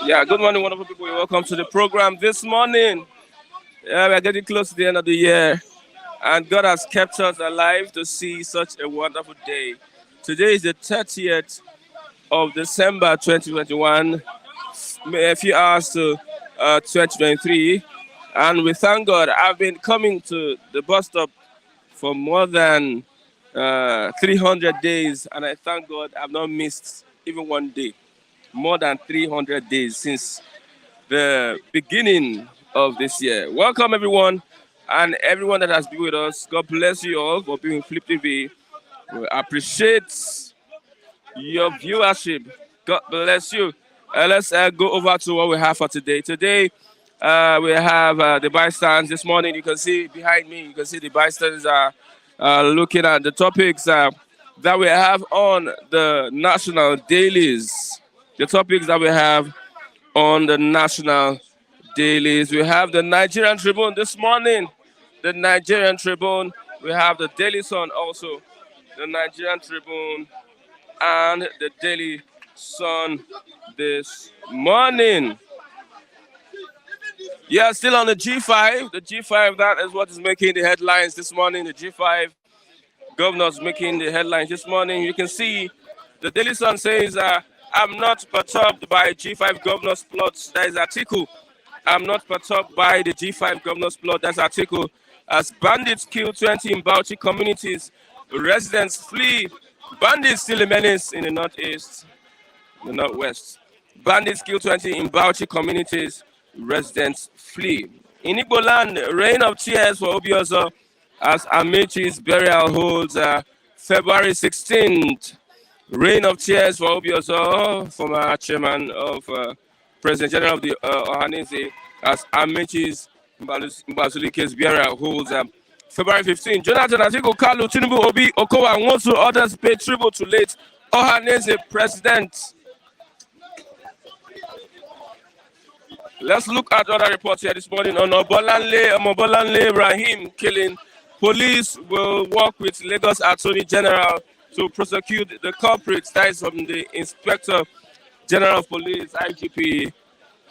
Yeah, good morning, wonderful people. Welcome to the program this morning. Yeah, we are getting close to the end of the year, and God has kept us alive to see such a wonderful day. Today is the 30th of December 2021, a few hours to 2023, and we thank God. I've been coming to the bus stop for more than 300 days, and I thank God I've not missed even one day. More than 300 days since the beginning of this year. Welcome, everyone, and everyone that has been with us. God bless you all for being Flip TV. We appreciate your viewership. God bless you. Let's go over to what we have for today. Today, we have the bystanders. This morning, you can see behind me, you can see the bystanders are looking at the topics that we have on the national dailies. The topics that we have on the national dailies. We have the Nigerian Tribune this morning. The Nigerian Tribune. We have the Daily Sun also. The Nigerian Tribune and the Daily Sun this morning. Yeah, still on the G5. The G5, that is what is making the headlines this morning. The G5 governors making the headlines this morning. You can see the Daily Sun says, I'm not perturbed by G5 governors' plots. That is Atiku. I'm not perturbed by the G5 governors' plot. That's Atiku. As bandits kill 20 in Bauchi communities, residents flee. Bandits still a menace in the northeast, the northwest. Bandits kill 20 in Bauchi communities, residents flee. In Igbo land, rain of tears for Obiozo as Amechi's burial holds February 16th. Rain of tears for Obiozo, former chairman of President General of the Ohanese, as Amechi's Mbazulike's burial holds February 15th. Jonathan Atiku, Kalu, Tinubu, Obi, Okowa, and Nwosu others pay tribute to late Ohanese president. Let's look at other reports here this morning on Omobolanle Rahim killing. Police will work with Lagos Attorney General to prosecute the culprits. That is from the Inspector General of Police, IGP.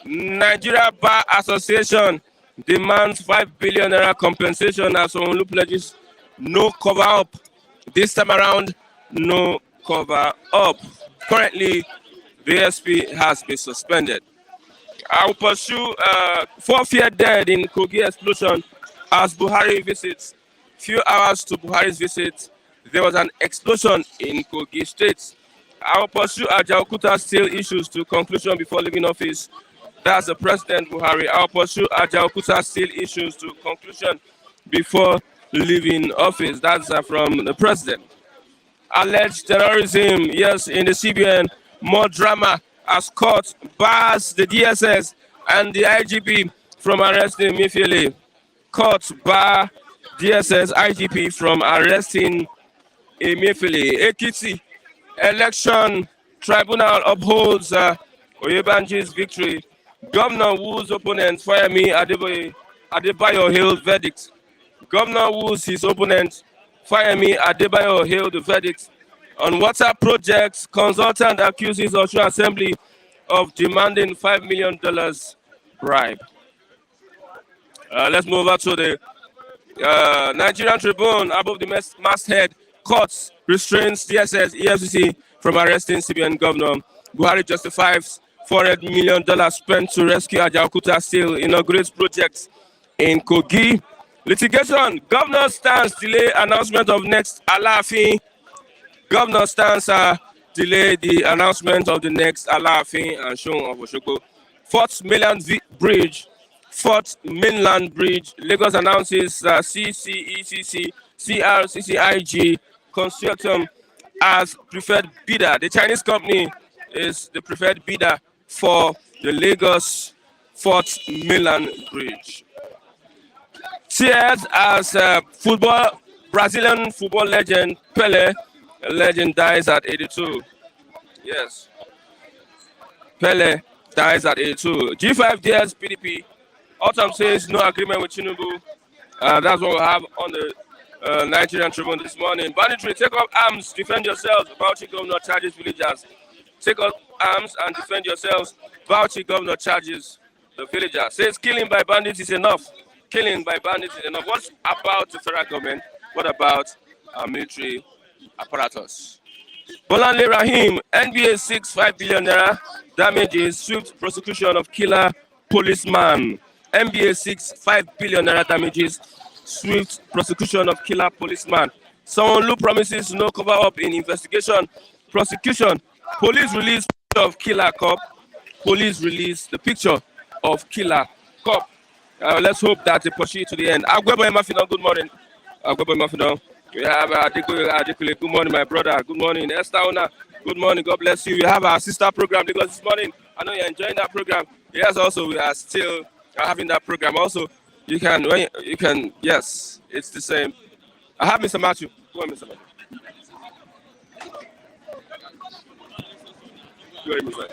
Nigeria Bar Association demands 5 billion naira compensation as Onlu pledges no cover up. This time around, no cover up. Currently, the SP has been suspended. I will pursue 4 fear dead in Kogi explosion as Buhari visits. Few hours to Buhari's visit, there was an explosion in Kogi State. I will pursue Ajaokuta steel issues to conclusion before leaving office. That's the President Buhari. I will pursue Ajaokuta steel issues to conclusion before leaving office. That's from the President. Alleged terrorism, yes, in the CBN. More drama as court bars the DSS and the IGP from arresting Mifili. Court bar DSS IGP from arresting Emefiele. Ekiti election tribunal upholds Oyebanji's victory. Governor Wu's opponent Fayemi Adebayo hailed verdict. Governor Wu's his opponent Fayemi Adebayo hailed the verdict. On water projects, consultant accuses Osho Assembly of demanding $5 million bribe. Let's move over to the Nigerian Tribune. Above the masthead, courts restrains DSS, EFCC from arresting CBN Governor. Buhari justifies $400 million spent to rescue Ajaokuta steel, inaugurates projects in Kogi. Litigation, governor stands delay announcement of next Alaafin. Governor stands delay the announcement of the next Alaafin and Shun of Oshogbo. Fourth Mainland Bridge, Lagos announces CCECC, CRCCIG consortium as preferred bidder. The Chinese company is the preferred bidder for the Lagos Fourth Mainland Bridge. Tears as Brazilian football legend Pele dies at 82. Yes. Pele dies at 82. G5 dares PDP. Autumn says no agreement with Tinubu. That's what we have on the Nigerian Tribune this morning. Banditry, take up arms, defend yourselves. Bauchi governor charges villagers. Take up arms and defend yourselves. Bauchi governor charges the villagers. Says killing by bandits is enough. Killing by bandits is enough. What about the federal government? What about our military apparatus? Bolanle Rahim, NBA 5 billion naira damages, swift prosecution of killer policeman. NBA 5 billion naira damages, swift prosecution of killer policeman. Someone who promises no cover up in investigation, prosecution. Police release picture of killer cop. Police release the picture of killer cop. Let's hope that they pursue it to the end. Agwebo Emafino, good morning. Agwebo Emafino. We have Atiku. Good morning, my brother. Good morning, Esther Ona. Good morning. God bless you. We have our sister program because this morning I know you're enjoying that program. Yes, also we are still having that program. Also, you can. Yes, it's the same. I have Mr. Matthew. Go on, Mr. Matthew. Go ahead, Mr.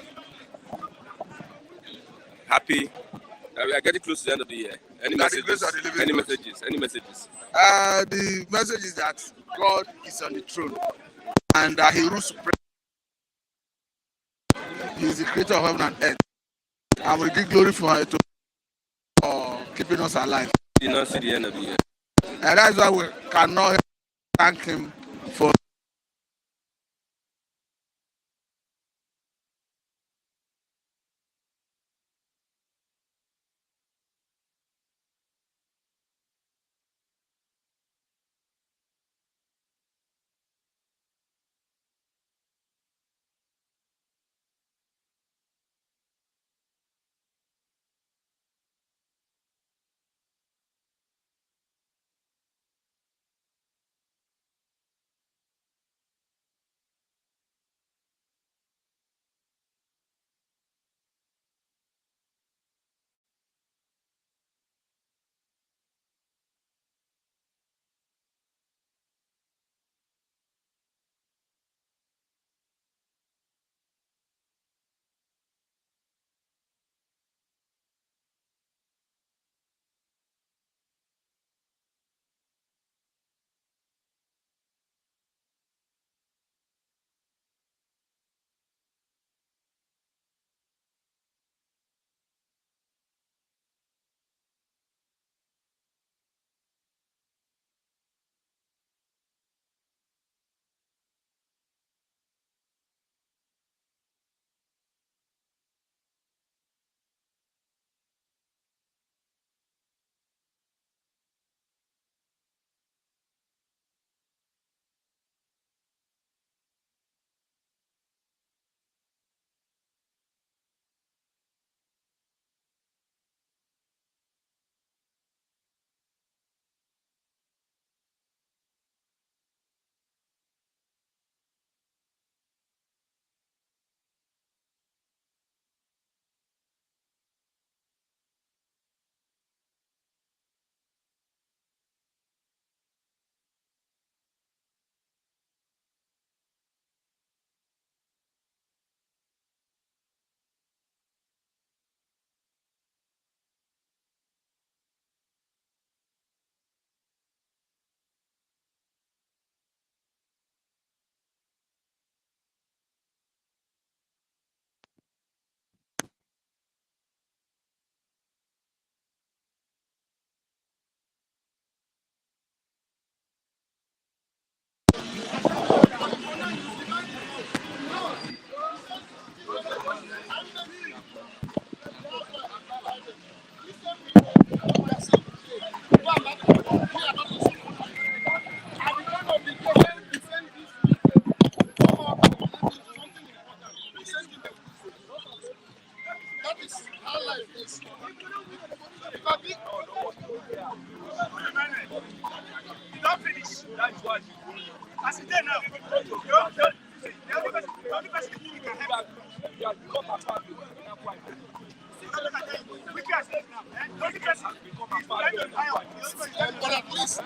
Happy. We are getting close to the end of the year. Any messages? Any messages? Any messages? The message is that God is on the throne and He rules supreme. He is the creator of heaven and earth. And we give glory for keeping us alive. We did not see the end of the year. And that's why we cannot thank Him for.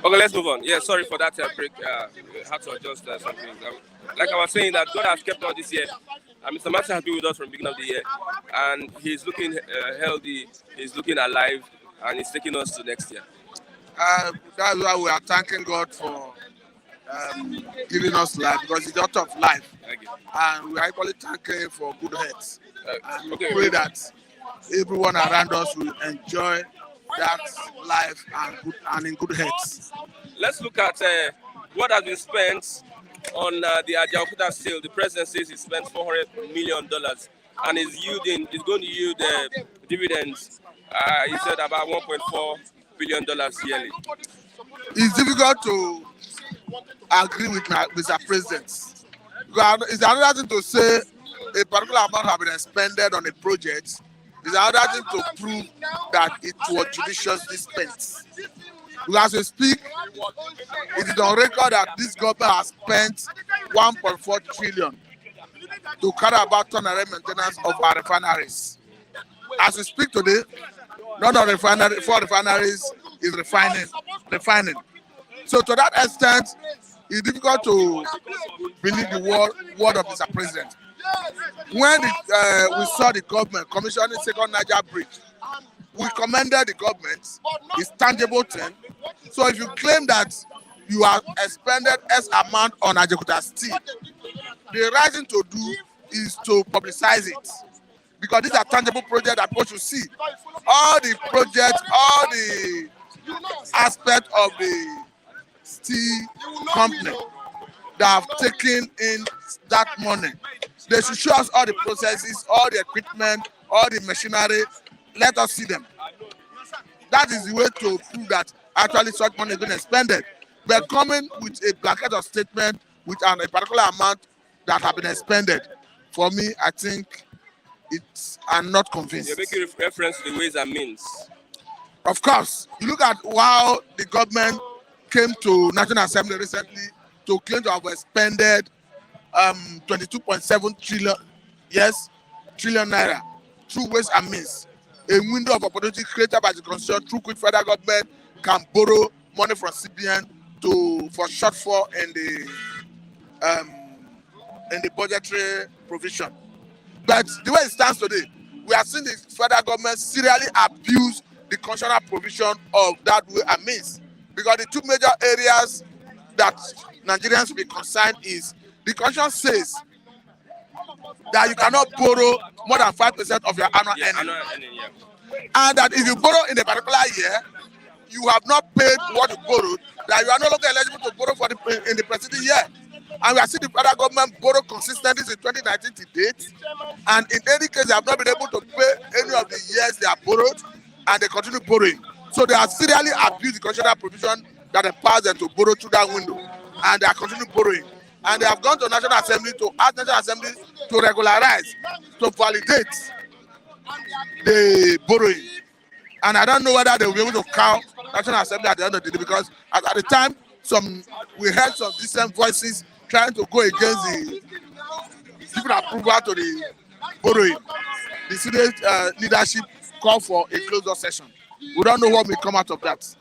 Okay, let's move on. Yeah, sorry for that break. Had to adjust something. Like I was saying, that God has kept us this year. Mr. Matthew has been with us from the beginning of the year, and he's looking healthy, he's looking alive, and he's taking us to next year. That's why we are thanking God for giving us life, because it's the author of life. Okay. And we are equally thanking Him for good health. And we Okay. pray that everyone around us will enjoy that life and in good health. Let's look at what has been spent on the Ajaokuta sale. The president says he spent $400 million and is going to yield dividends. He said about $1.4 billion yearly. It's difficult to agree with Mr. President. Because it's another thing to say a particular amount has been expended on a project. It's another thing to prove that it was judiciously spent. Because as we speak, it is on record that this government has spent 1.4 trillion to carry about turnaround maintenance of our refineries. As we speak today, none of the four refineries is refining. So to that extent, it's difficult to believe the word of Mr. President. When we saw the government commissioning second Niger bridge, we commended the government. It's tangible thing. So if you claim that you have expended X amount on Ajaokuta steel, the right thing to do is to publicize it, because these are tangible projects that people should see. All the projects, all the aspects of the steel company that have taken in that money, they should show us all the processes, all the equipment, all the machinery. Let us see them. That is the way to prove that actually such money is being expended. But coming with a blanket of statement with a particular amount that have been expended, for me, I think I'm not convinced. You're making reference to the ways and means. Of course, you look at how the government came to National Assembly recently to claim to have expended 22.7 trillion, trillion naira through ways and means. A window of opportunity created by the constitution through which federal government can borrow money from CBN for shortfall in the budgetary provision. But the way it stands today, we have seen the federal government serially abuse the constitutional provision of that way and means. Because the two major areas that Nigerians will be concerned is the constitution says that you cannot borrow more than 5% of your annual earning. And that if you borrow in a particular year, you have not paid what you borrowed, that you are no longer eligible to borrow in the preceding year. And we have seen the federal government borrow consistently since 2019 to date. And in any case, they have not been able to pay any of the years they have borrowed, and they continue borrowing. So they have serially abused the constitutional provision that empowers them to borrow through that window. And they are continuing borrowing. And they have gone to National Assembly to ask National Assembly to regularize, to validate the borrowing. And I don't know whether they will be able to count National Assembly at the end of the day, because at the time, we heard some distant voices trying to go against the giving approval to the borrowing. The Senate leadership called for a closed door session. We don't know what will come out of that.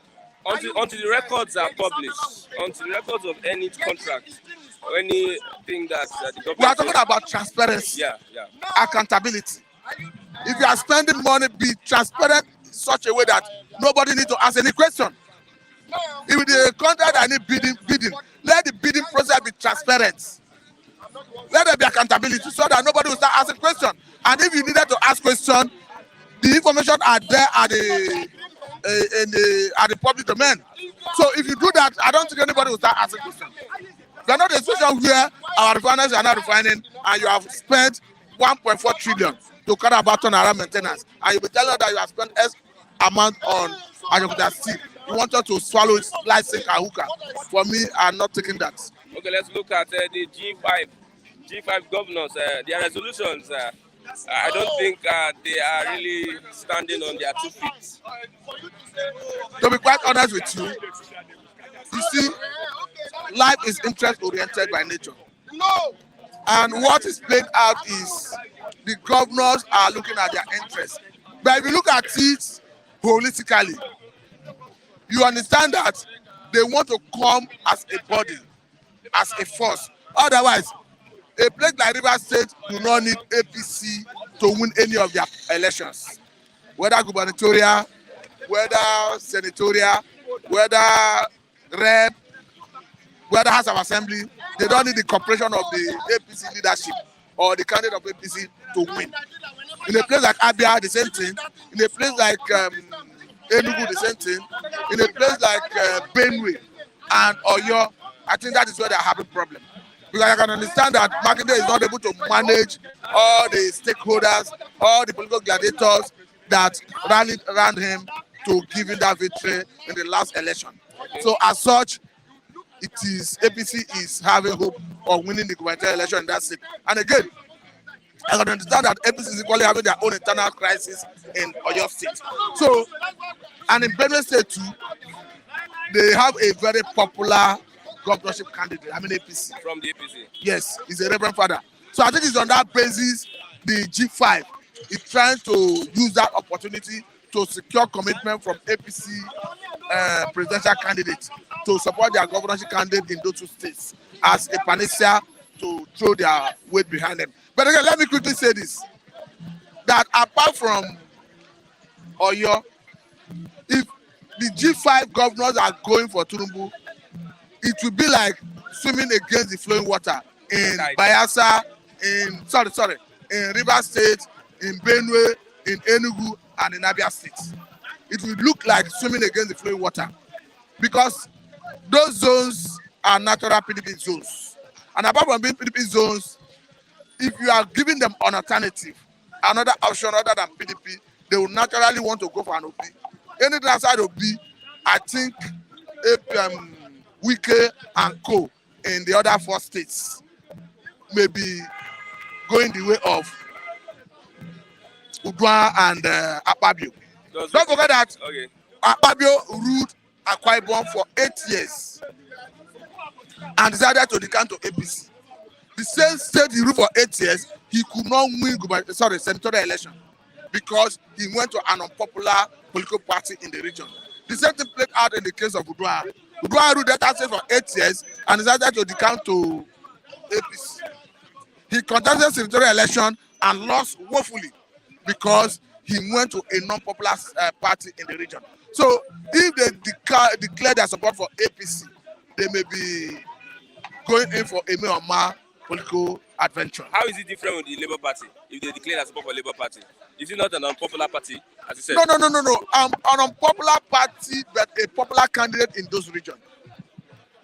Until the records are published, until the records of any contract or anything that the government... We are talking about transparency, accountability. If you are spending money, be transparent in such a way that nobody needs to ask any question. If the contract that need bidding, let the bidding process be transparent. Let there be accountability so that nobody will start asking questions. And if you needed to ask questions, the information are there at the public domain. So if you do that, I don't think anybody will start asking questions. We are not in a situation where our refiners are not refining and you have spent 1.4 trillion to carry about turnaround maintenance, and you'll be telling us that you have spent X amount on Ajaokuta steel. You want us to swallow it like sink and hookah. For me, I'm not taking that. Okay, let's look at the G5 governors, their resolutions. I don't think they are really standing on their 2 feet. To be quite honest with you, you see, life is interest-oriented by nature. And what is played out is the governors are looking at their interests. But if you look at it holistically, you understand that they want to come as a body, as a force. Otherwise, a place like Rivers State do not need APC to win any of their elections, whether gubernatorial, whether senatorial, whether rep, whether House of Assembly, they don't need the cooperation of the APC leadership or the candidate of APC to win. In a place like Abia, the same thing. In a place like Enugu, the same thing. In a place like Benue and Oyo, I think that is where they are having problem. Because I can understand that Makinde is not able to manage all the stakeholders, all the political gladiators that rallied around him to give him that victory in the last election. So as such, it is APC is having hope of winning the gubernatorial election in that seat. And again, I can understand that APC is equally having their own internal crisis in Oyo State. So, and in Benue State too, they have a very popular governorship candidate. I mean APC. From the APC. Yes, he's a Reverend Father. So I think it's on that basis the G-5 is trying to use that opportunity to secure commitment from APC presidential candidates to support their governorship candidate in those two states as a panacea to throw their weight behind them. But again, let me quickly say this, that apart from Oyo, if the G5 governors are going for Tinubu, it will be like swimming against the flowing water in Bayelsa, in Rivers State, in Benue, in Enugu, and in Abia State. It will look like swimming against the flowing water because those zones are natural PDP zones. And apart from being PDP zones, if you are giving them an alternative, another option other than PDP, they will naturally want to go for an OP. Anything outside OP, I think Wike and Co. in the other 4 states may be going the way of Udwa and Akpabio. Don't forget that Akpabio ruled Akwa Ibom for 8 years and decided to decant to APC. The same state he ruled for 8 years, he could not win senatorial election because he went to an unpopular political party in the region. The same thing played out in the case of Udwa. Udwa ruled that state for 8 years and decided to decant to APC. He contested senatorial election and lost woefully because he went to a non-popular party in the region. So if they declare their support for APC, they may be going in for a Meoma political adventure. How is it different with the Labour Party if they declare their support for Labour Party? Is it not an unpopular party, as you said? No. An unpopular party, but a popular candidate in those regions.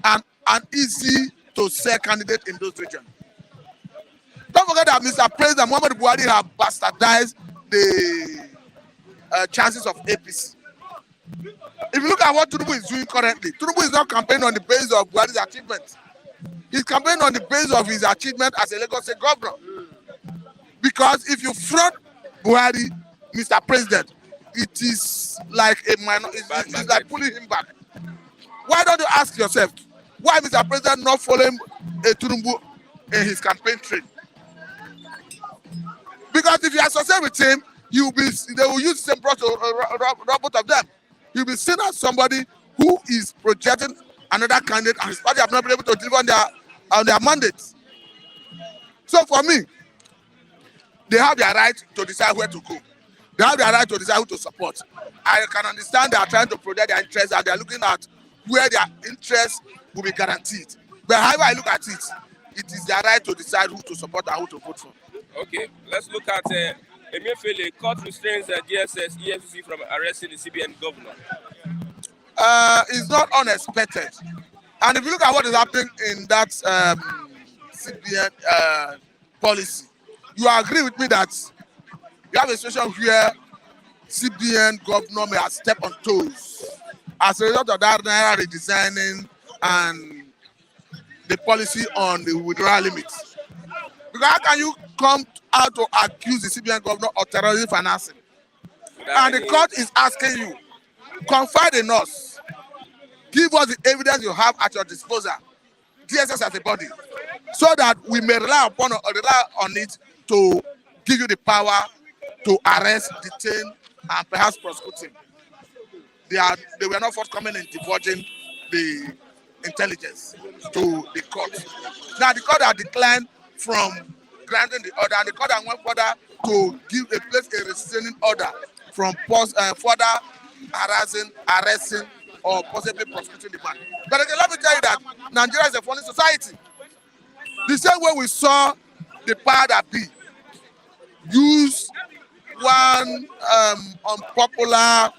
And an easy to sell candidate in those regions. Don't forget that Mr. President Muhammadu Buhari have bastardized the chances of APC. If you look at what Tinubu is doing currently, Tinubu is not campaigning on the basis of Buhari's achievements. He's campaigning on the basis of his achievement as a Lagos State governor. Because if you front Buhari, Mr. President, it is like it's like pulling him back. Why don't you ask yourself, why Mr. President not following Tinubu in his campaign trail? Because if you associate with him, they will use the same brush to rub both of them. You'll be seen as somebody who is projecting another candidate and his party have not been able to deliver on their mandates. So for me, they have their right to decide where to go. They have their right to decide who to support. I can understand they are trying to protect their interests and they are looking at where their interests will be guaranteed. But however I look at it, it is their right to decide who to support and who to vote for. Okay, let's look at Emefiele. Court restrains DSS, EFCC from arresting the CBN governor. It's not unexpected. And if you look at what is happening in that CBN policy, you agree with me that you have a situation where CBN governor may have stepped on toes as a result of that Naira redesigning and the policy on the withdrawal limits. Because how can you come out to accuse the CBN governor of terrorism financing? And the court is asking you, confide in us. Give us the evidence you have at your disposal, DSS as a body, so that we may rely on it to give you the power to arrest, detain, and perhaps prosecute him. They were not forthcoming in divulging the intelligence to the court. Now the court had declined from granting the order, and the court went further to place a restraining order from further harassing, arresting, or possibly prosecuting the man. But again, let me tell you that Nigeria is a funny society. The same way we saw the power that be use one unpopular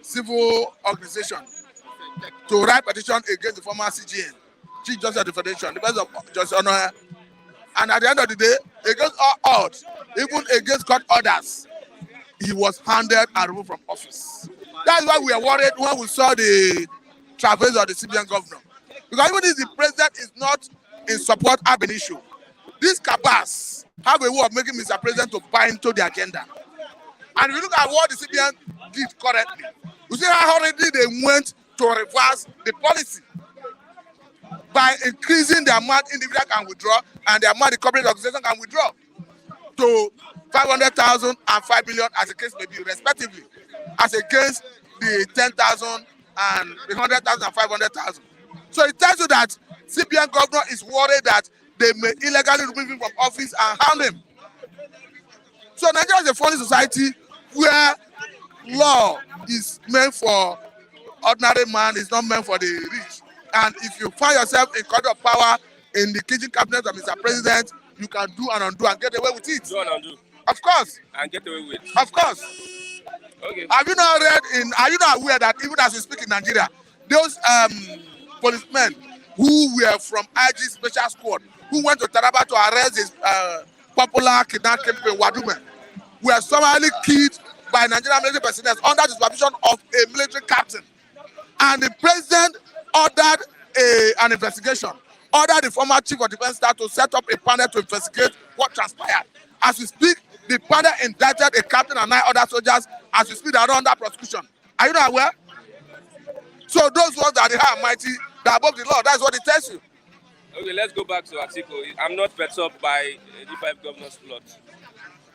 civil organization to write petition against the former CGN, Chief Justice of the Federation, the President of Justice Honor, and at the end of the day, against all odds, even against court orders, he was handed and removed from office. That's why we are worried when we saw the traverse of the CBN governor. Because even if the president is not in support of an issue, these cabals have a way of making Mr. President to buy into the agenda. And if you look at what the CBN did currently, you see how already they went to reverse the policy by increasing the amount individual can withdraw and the amount the corporate organization can withdraw to 500,000 and 5 million, as the case may be, respectively, as against the 10,000 and the 100,000 and 500,000. So it tells you that CBN governor is worried that they may illegally remove him from office and harm him. So Nigeria is a funny society where law is meant for ordinary man, it's not meant for the rich. And if you find yourself in corridor of power in the kitchen cabinet of Mr. President, you can do and undo and get away with it. Do and undo. Of course. And get away with. Of course. Okay. Are you not aware that even as we speak in Nigeria, those policemen who were from IG Special Squad, who went to Taraba to arrest this popular kidnapping Wadume, were summarily killed by Nigerian military personnel under the supervision of a military captain. And the president ordered an investigation, ordered the former chief of defense staff to set up a panel to investigate what transpired. As we speak, the panel indicted a captain and 9 other soldiers. As we speak, they are under prosecution. Are you not aware? So those ones that are the high and mighty, they are above the law. That's what it tells you. Okay, let's go back to Atiku. I'm not perturbed by G5 governor's plot.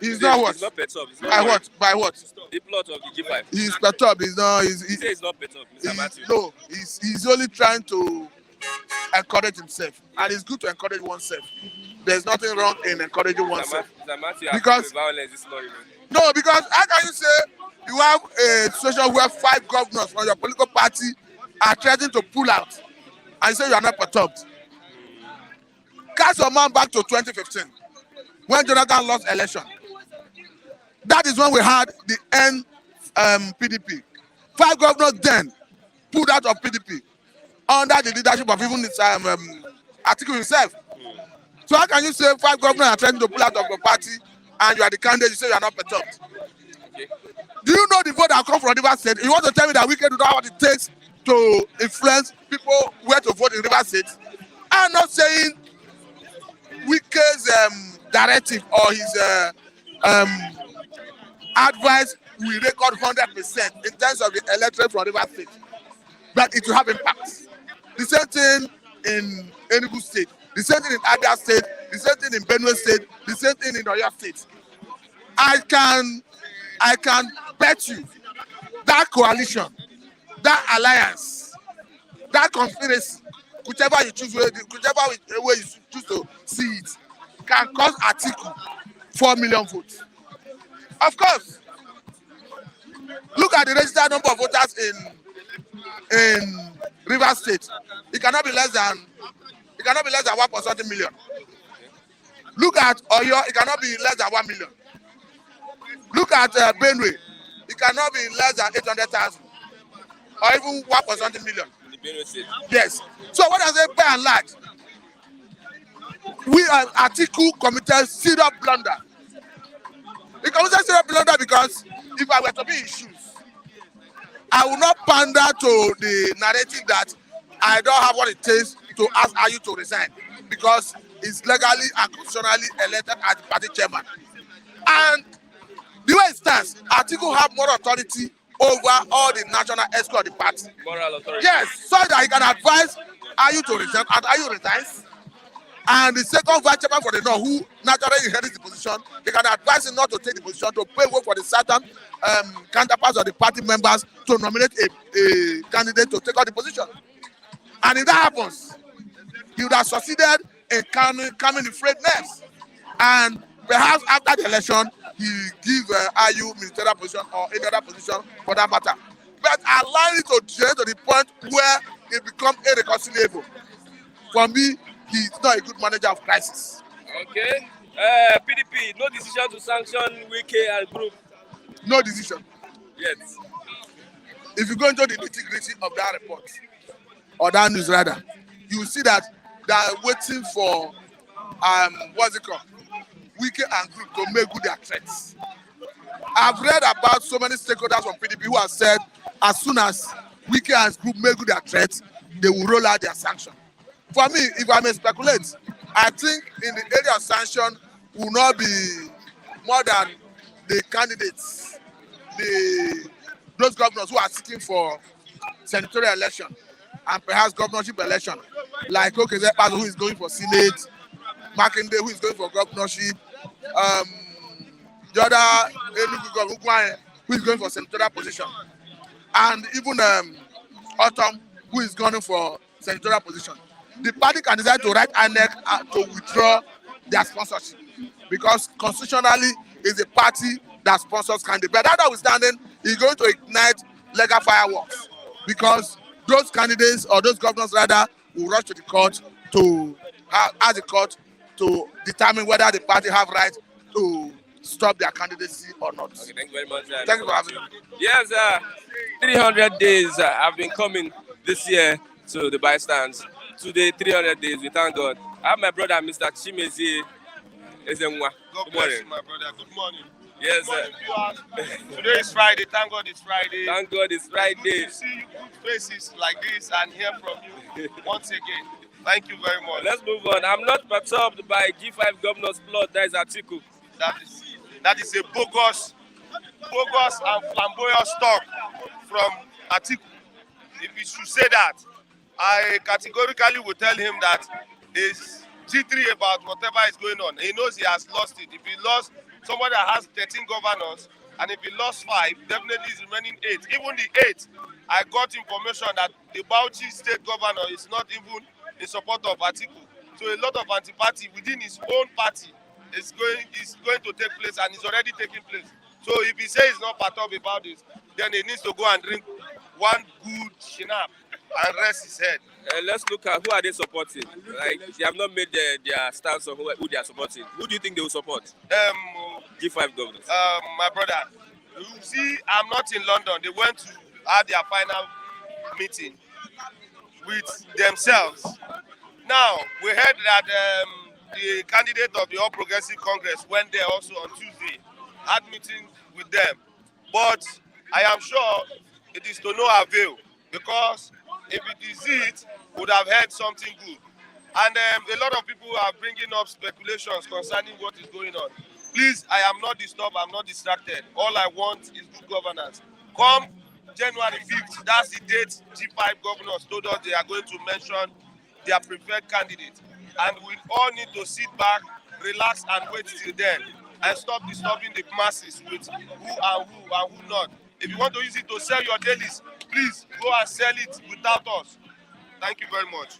He's not what? He's not perturbed. He's not By worried. what? By what? The plot of the G5. He's perturbed. He's not. He says he's not perturbed, Mr. Matthew. No, he's only trying to encourage himself, and it's good to encourage oneself. There's nothing wrong in encouraging oneself. Mr. Matthew, Because violence is not even. no, because how can you say you have a situation where 5 governors from your political party are threatening to pull out, and you say you are not perturbed? Cast your man back to 2015 when Jonathan lost election. That is when we had the PDP. 5 governors then pulled out of PDP under the leadership of even Atiku himself. So how can you say 5 governors are trying to pull out of your party and you are the candidate, you say you are not perturbed? Okay. Do you know the vote that come from Rivers State? You want to tell me that we can do what it takes to influence people where to vote in Rivers State? I'm not saying Wike's directive or his advice will record 100% in terms of the electorate from Rivers State, but it will have impact. The same thing in Enugu State, the same thing in Abia State, the same thing in Benue State, the same thing in Oyo State. I can bet you that coalition, that alliance, that conspiracy, whichever you choose, whichever way you choose to see it, can cost Atiku 4 million votes. Of course. Look at the registered number of voters in Rivers State. It cannot be less than 1 million. Look at Oyo, it cannot be less than 1 million. Look at Benue, it cannot be less than 800,000 or even 1 million. In the Benue State. Yes. So what I say by and large, we as Atiku committed serious blunder. He committed serious blunder because if I were to be in shoes, I will not pander to the narrative that I don't have what it takes to ask Ayu to resign because he's legally and constitutionally elected as the party chairman. And the way it stands, Atiku have more authority over all the national escort of the party. Moral authority. Yes, so that he can advise Ayu to resign, and Ayu resigns. And the second vice chairman for the North, who naturally inherits the position, they can advise him not to take the position, to pay work for the certain counterparts of the party members to nominate a candidate to take on the position. And if that happens, he would have succeeded in calming the frayed nerves. And perhaps after the election, he give Ayu ministerial position or any other position for that matter. but allow it to change to the point where it becomes irreconcilable. For me, he's not a good manager of crisis. Okay. PDP, no decision to sanction Wike and group No decision. yet. If you go into the nitty-gritty of that report, or that news rather, you will see that they are waiting for what's it called? Wike and group to make good their threats. I've read about so many stakeholders from PDP who have said as soon as Wike and group make good their threats, they will roll out their sanction. For me, if I may speculate, I think in the area of sanction will not be more than the candidates, those governors who are seeking for senatorial election and perhaps governorship election, like Okezepa who is going for Senate, Makinde who is going for governorship, the other Enugu governor who is going for senatorial position, and even Autumn who is going for senatorial position. The party can decide to write INEC to withdraw their sponsorship because constitutionally is a party that sponsors candidates. But that notwithstanding, is going to ignite legal fireworks because those candidates or those governors rather will rush to the court to ask the court to determine whether the party have right to stop their candidacy or not. Okay, thank you very much. Thank you for having me. Yes, 300 days have been coming this year to the bystanders. Today, 300 days, we thank God. I have my brother, Mr. Chimezi Ezenwa. God bless you, my brother. Good morning. Yes, Good morning, viewers. Today is Friday. Thank God it's Friday. Thank God it's Friday. Good to see good faces like this and hear from you once again. Thank you very much. Let's move on. I'm not perturbed by G5 governor's plot. That is Atiku. That is a bogus and flamboyant talk from Atiku. If you should say that, I categorically will tell him that is G3 about whatever is going on. He knows he has lost it. If he lost somebody that has 13 governors, and if he lost 5, definitely is remaining 8. Even the 8, I got information that the Bauchi state governor is not even in support of Atiku. So a lot of anti-party within his own party is going to take place and is already taking place. So if he says he's not perturbed about this, then he needs to go and drink one good shinap and rest his head. Let's look at who are they supporting. Like they have not made their stance on who they are supporting. Who do you think they will support? G5 governors. My brother, you see, I'm not in London. They went to have their final meeting with themselves. Now we heard that the candidate of the All Progressive Congress went there also on Tuesday, had meeting with them. But I am sure it is to no avail because if it is it, would have heard something good. And a lot of people are bringing up speculations concerning what is going on. Please, I am not disturbed, I'm not distracted. All I want is good governance. Come January 5th, that's the date G5 governors told us they are going to mention their preferred candidate. And we all need to sit back, relax and wait till then and stop disturbing the masses with who and who not. If you want to use it to sell your dailies, please go and sell it without us. Thank you very much.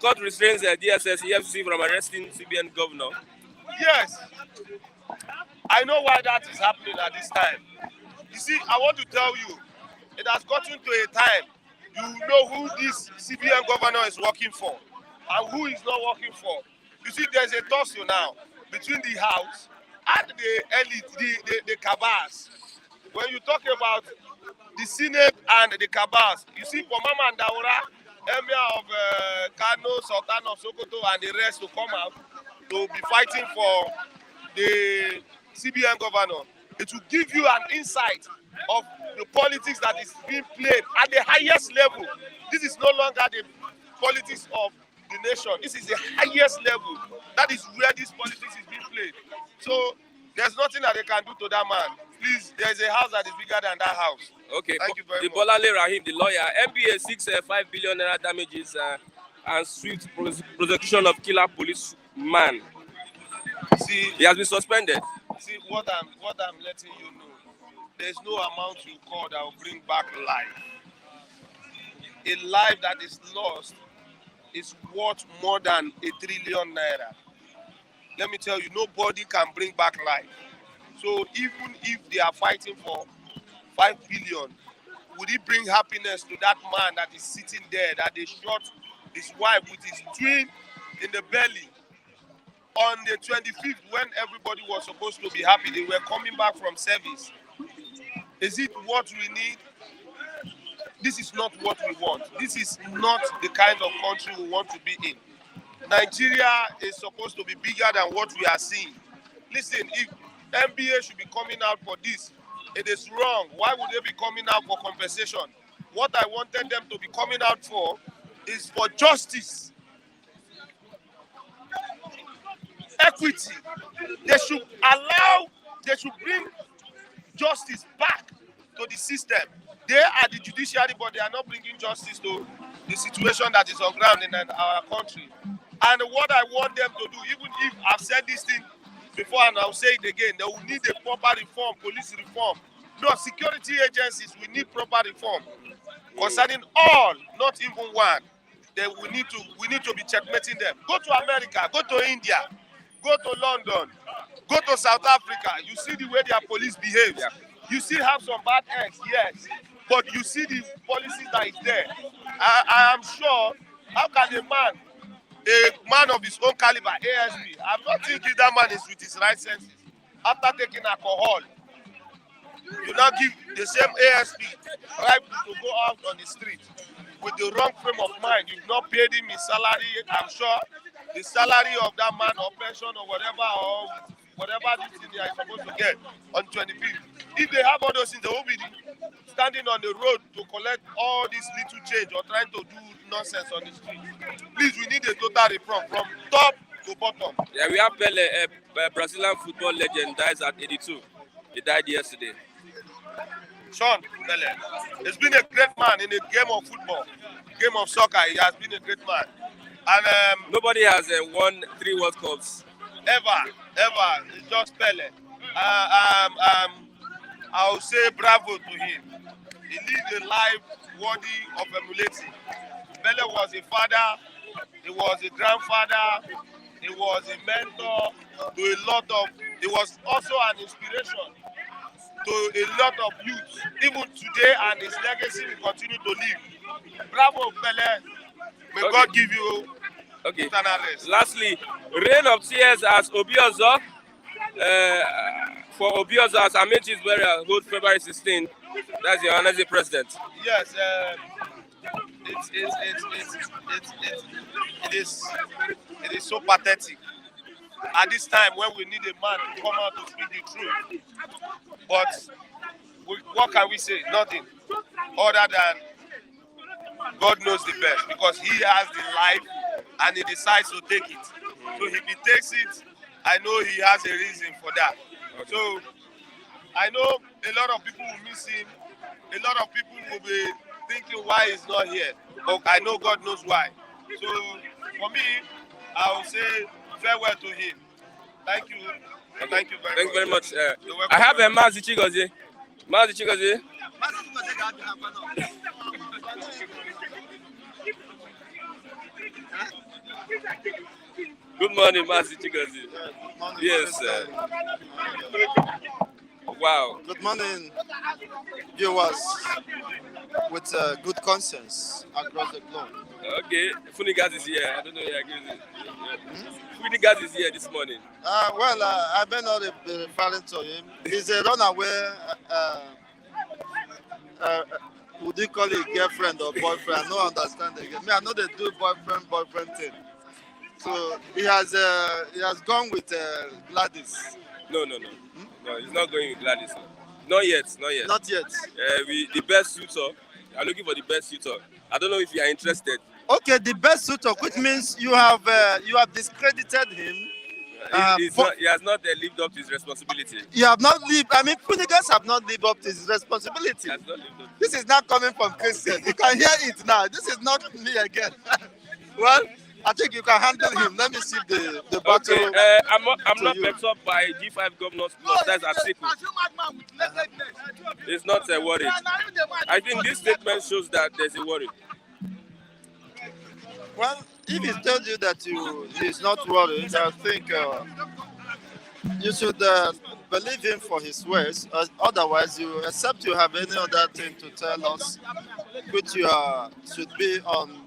Court restrains DSS EFCC from arresting CBN governor. Yes, I know why that is happening at this time. You see, I want to tell you, it has gotten to a time you know who this CBN governor is working for and who is not working for. You see, there's a tussle now between the House and the elite, the cabals. When you talk about the Senate and the cabals, you see, for Mama Ndaura, Emir of Kano, Sultan of Sokoto, and the rest to come out to be fighting for the CBN governor. It will give you an insight of the politics that is being played at the highest level. This is no longer the politics of the nation. This is the highest level. That is where this politics is being played. So there's nothing that they can do to that man. Please, there's a house that is bigger than that house. Okay, thank you very much. Bolanle Rahim, the lawyer, NBA seeks 5 billion naira damages and swift prosecution of killer policeman. See, he has been suspended. See what I'm letting you know. There's no amount you call that will bring back life. A life that is lost is worth more than 1 trillion naira. Let me tell you, nobody can bring back life. So even if they are fighting for 5 billion, would it bring happiness to that man that is sitting there, that they shot his wife with his twin in the belly on the 25th when everybody was supposed to be happy? They were coming back from service. Is it what we need? This is not what we want. This is not the kind of country we want to be in. Nigeria is supposed to be bigger than what we are seeing. Listen, if NBA should be coming out for this, it is wrong. Why would they be coming out for compensation? What I wanted them to be coming out for is for justice, equity. They should bring justice back to the system. They are the judiciary, but they are not bringing justice to the situation that is on ground in our country. And what I want them to do, even if I've said this thing before and I'll say it again, they will need a proper reform, police reform. No, security agencies, we need proper reform. Concerning all, not even one. We need to be checkmating them. Go to America, go to India, go to London, go to South Africa. You see the way their police behaves. Yeah. You still have some bad eggs, yes. But you see the policies that is there. I am sure, how can a man of his own caliber, ASB, I'm not thinking that man is with his right senses. After taking alcohol, you now give the same ASP right to go out on the street with the wrong frame of mind. You've not paid him his salary. I'm sure the salary of that man or pension or whatever this thing they are supposed to get on 25th. If they have all those things, they will be standing on the road to collect all this little change or trying to do nonsense on the street. Please, we need a total reform from top to bottom. Yeah, we have Pele, a Brazilian football legend, dies at 82. He died yesterday. Sean Pele has been a great man in the game of football, game of soccer. He has been a great man. And nobody has won 3 World Cups. Ever. It's just Pele. I'll say bravo to him. He lived a life worthy of emulating. Pele was a father, he was a grandfather, he was a mentor to a lot of, he was also an inspiration to a lot of youth. Even today, and his legacy will continue to live. Bravo, Pele. May God give you eternal rest. Lastly, reign of tears as Obiozo. For Obiozo as Amechi's burial, hold February 16th. That's the honorary president. Yes, it is so pathetic at this time when we need a man to come out to speak the truth. But what can we say? Nothing other than God knows the best, because he has the life and he decides to take it. So if he takes it, I know he has a reason for that. So I know a lot of people will miss him. A lot of people will be thinking why he's not here. But I know God knows why. So for me, I will say farewell to him. Thank you. Thank you very much. I have a Mazi Chigozie. Good morning, Mazi Chigozie. Yes, sir. Wow. Good morning, viewers with good conscience across the globe. Okay, Funigas is here. I don't know if you agree with it. Funigas is here this morning. I may not be referring to him. He's a runaway, would you call it girlfriend or boyfriend? I don't understand again. Me, I know they do boyfriend thing. So he has gone with Gladys. No, he's not going with Gladys. Not yet. Not yet. The best suitor. I'm looking for the best suitor. I don't know if you are interested. Okay, the best suitor, which means you have discredited him. He has not lived up to his responsibility. You have not lived. I mean, Punigas have not lived up to his responsibility. He has not lived up. This is not coming from Christian. You can hear it now. This is not me again. Well, I think you can handle him. Let me see the battle. Okay, I'm not perturbed by G-5 governors. That's Atiku. It's not a worry. I think this statement shows that there's a worry. Well, if he tells you that he's not worried, I think you should believe him for his words. Otherwise, except you have any other thing to tell us, which you should be on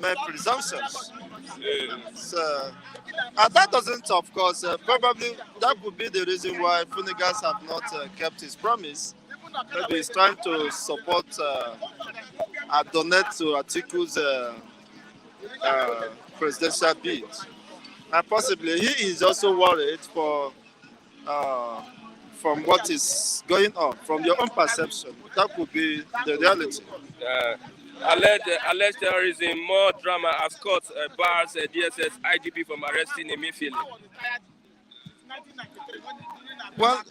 mere presumptions. So, and that doesn't, of course, probably that would be the reason why Funigas have not kept his promise. Maybe he's trying to support donate to Atiku's presidential bid. And possibly he is also worried from what is going on, from your own perception. That could be the reality. Alleged terrorism, more drama as court bars DSS IGP from arresting Emefiele. Well,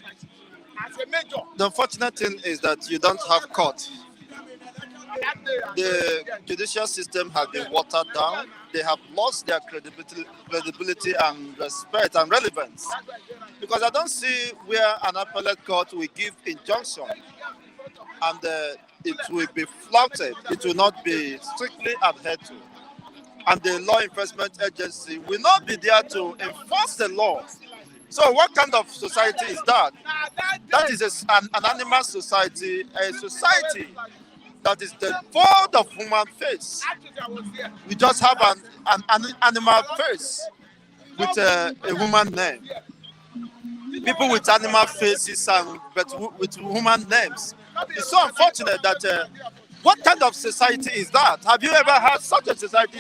the unfortunate thing is that you don't have court. The judicial system has been watered down. They have lost their credibility and respect and relevance. Because I don't see where an appellate court will give injunction and it will be flouted. It will not be strictly adhered to. And the law enforcement agency will not be there to enforce the law. So what kind of society is that? That is an animal society, a society that is devoid of human face. We just have an animal face with a human name. People with animal faces but with human names. It's so unfortunate that what kind of society is that? Have you ever had such a society?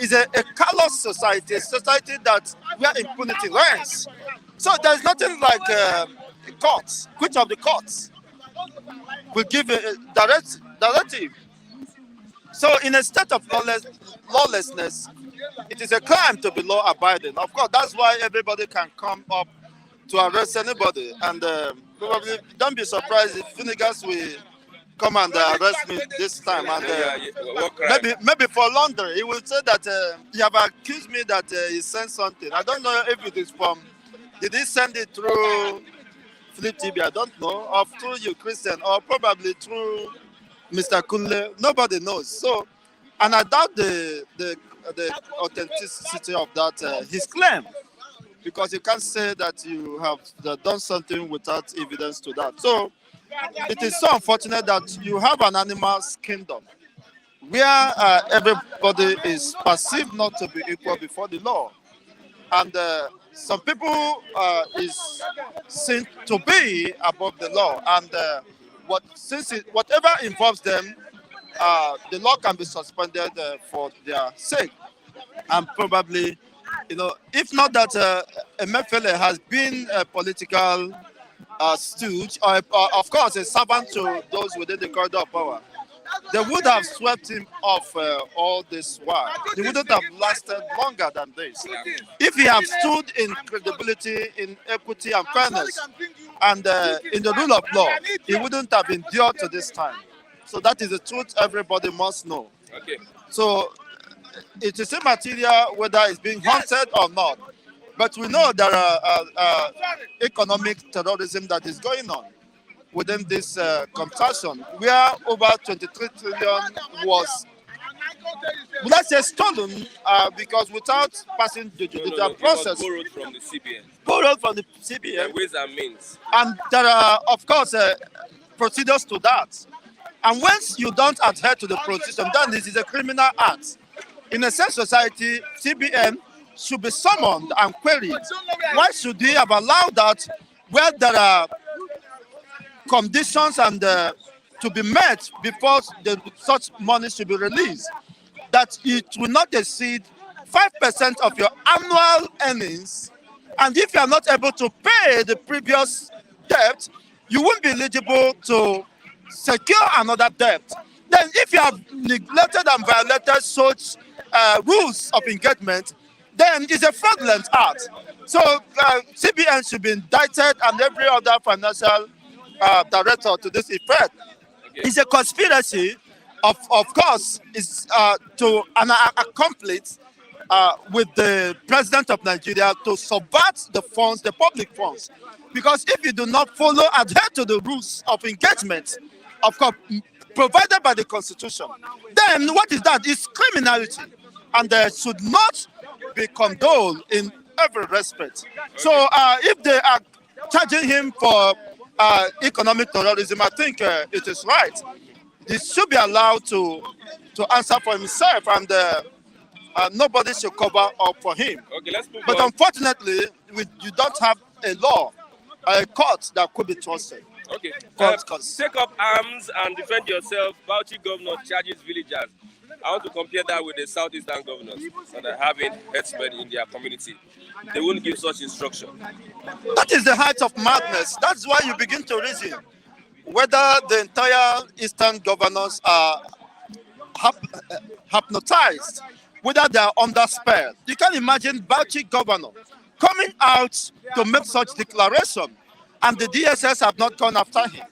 It's a callous society, a society that where impunity reigns. So there's nothing like courts. Which of the courts will give a directive? So in a state of lawlessness, it is a crime to be law-abiding. Of course, that's why everybody can come up to arrest anybody. And probably don't be surprised if Funigas will come and arrest me this time. And maybe for laundering, he will say that he have accused me that he sent something. I don't know if it is from. Did he send it through Flip TV? I don't know, or through you, Christian, or probably through Mr. Kunle. Nobody knows. So, and I doubt the authenticity of that his claim, because you can't say that you have done something without evidence to that. So it is so unfortunate that you have an animal's kingdom where everybody is perceived not to be equal before the law, and some people is seen to be above the law, and whatever involves them, the law can be suspended for their sake. And probably, if not that Emefiele has been a political stooge, or of course a servant to those within the corridor of power, they would have swept him off all this while. He wouldn't have lasted longer than this. If he had stood in credibility, in equity and fairness, and in the rule of law, he wouldn't have endured to this time. So that is the truth everybody must know. Okay. So it is immaterial whether it's being hunted or not. But we know there are economic terrorism that is going on within this contraction, where over 23 trillion was, let's say, stolen because without passing the judicial process. Borrowed from the CBN. Borrowed from the CBN. Ways and means. And there are, of course, procedures to that. And once you don't adhere to the procedure, then this is a criminal act. In a safe society, CBN should be summoned and queried. Why should they have allowed that where there are conditions and to be met before such money should be released, that it will not exceed 5% of your annual earnings, and if you are not able to pay the previous debt, you won't be eligible to secure another debt. Then if you have neglected and violated such rules of engagement, then it's a fraudulent act. So CBN should be indicted and every other financial director to this effect. Okay. It's a conspiracy, of course, is to an accomplice with the president of Nigeria to subvert the funds, the public funds. Because if you do not adhere to the rules of engagement, of course, provided by the Constitution, then what is that? It's criminality, and should not be condoned in every respect. So if they are charging him for economic terrorism, I think it is right. He should be allowed to answer for himself, and nobody should cover up for him. Okay, let's move But on. unfortunately, you don't have a law, a court that could be trusted. Okay. Courts. Take up arms and defend yourself. Bauchi governor charges villagers. I want to compare that with the southeastern governors that are having herdsmen in their community. They won't give such instruction. That is the height of madness. That's why you begin to reason whether the entire eastern governors are hypnotized, whether they are under spell. You can imagine Bauchi governor coming out to make such declaration, and the DSS have not gone after him.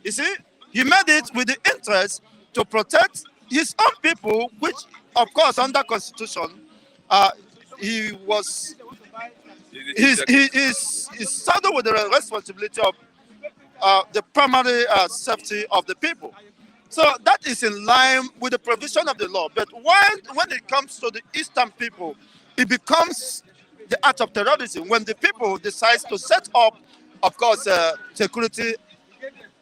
You see, he made it with the interest to protect his own people, which, of course, under Constitution, he was he's saddled with the responsibility of the primary safety of the people. So that is in line with the provision of the law. But when it comes to the eastern people, it becomes the act of terrorism when the people decide to set up, of course, security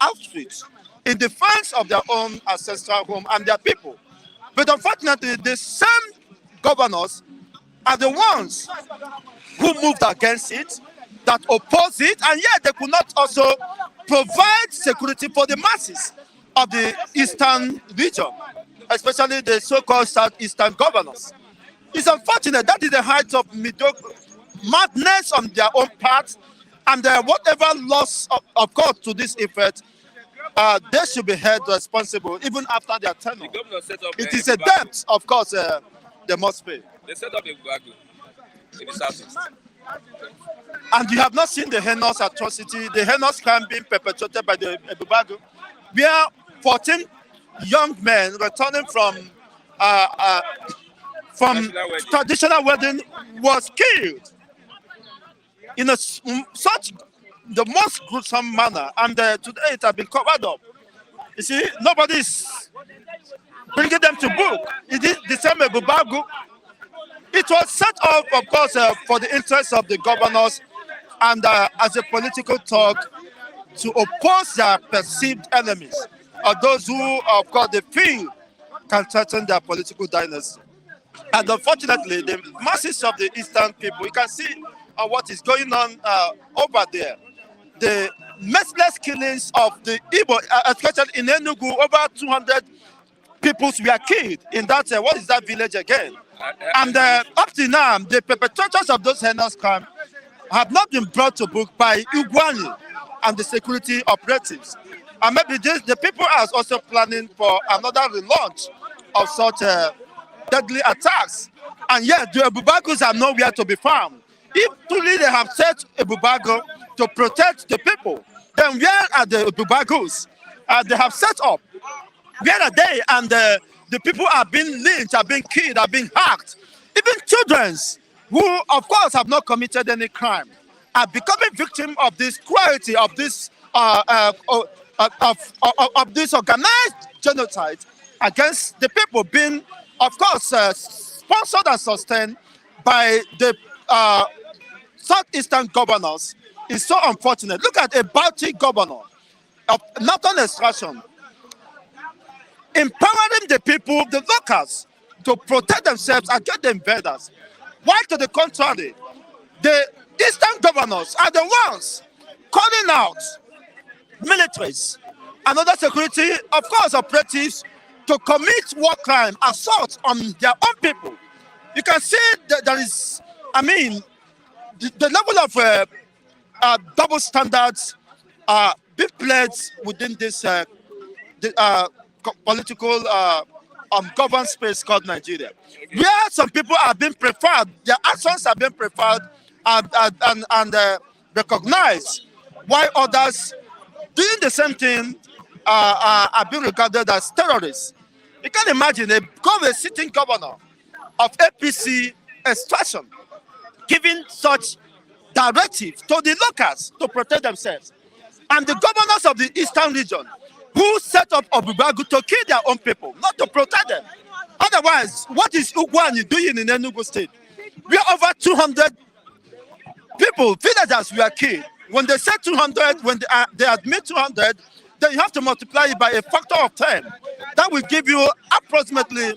outfits in defense of their own ancestral home and their people. But unfortunately, the same governors are the ones who moved against it, that oppose it, and yet they could not also provide security for the masses of the eastern region, especially the so-called southeastern governors. It's unfortunate. That is the height of madness on their own part, and whatever loss, of course, to this effect, they should be held responsible even after their tenure. The governor set up It is a debt, of course, they must pay. They set up a Bugagu in the southeast. And you have not seen the heinous atrocity, the heinous crime being perpetrated by the Bugagu, where 14 young men returning from traditional wedding was killed in such the most gruesome manner, and today it has been covered up. You see, nobody is bringing them to book. It is the same Bugagu. It was set up, of course, for the interests of the governors and as a political talk to oppose their perceived enemies, or those who, of course, they feel can threaten their political dynasty. And unfortunately, the masses of the eastern people, you can see what is going on over there. The merciless killings of the Igbo, especially in Enugu, over 200 people were killed in that, what is that village again? And up to now, the perpetrators of those heinous crimes have not been brought to book by Ugwani and the security operatives. And maybe the people are also planning for another relaunch of such deadly attacks. And yet, the Bugagus are nowhere to be found. If truly they have set a Bugagu to protect the people, then where are the Bugagus they have set up? Where are they? And the people are being lynched, are being killed, are being hacked. Even children who, of course, have not committed any crime are becoming victims of this cruelty, of this of this organized genocide against the people, being, of course, sponsored and sustained by the southeastern governors. Is so unfortunate. Look at a Bauchi governor of northern extraction empowering the people, the locals, to protect themselves against the invaders. While to the contrary, the eastern governors are the ones calling out militaries and other security, of course, operatives to commit war crime, assault on their own people. You can see that there is, the level of double standards being played within this political governed space called Nigeria, where some people are being preferred, their actions are being preferred and recognized, while others doing the same thing are being regarded as terrorists. You can imagine a sitting governor of APC extraction giving such directive to the locals to protect themselves, and the governors of the eastern region who set up Obubagu to kill their own people, not to protect them. Otherwise, what is Ugwani doing in Enugu State? We are over 200 people, villagers were killed. When they say 200, when they admit 200, then you have to multiply it by a factor of 10. That will give you approximately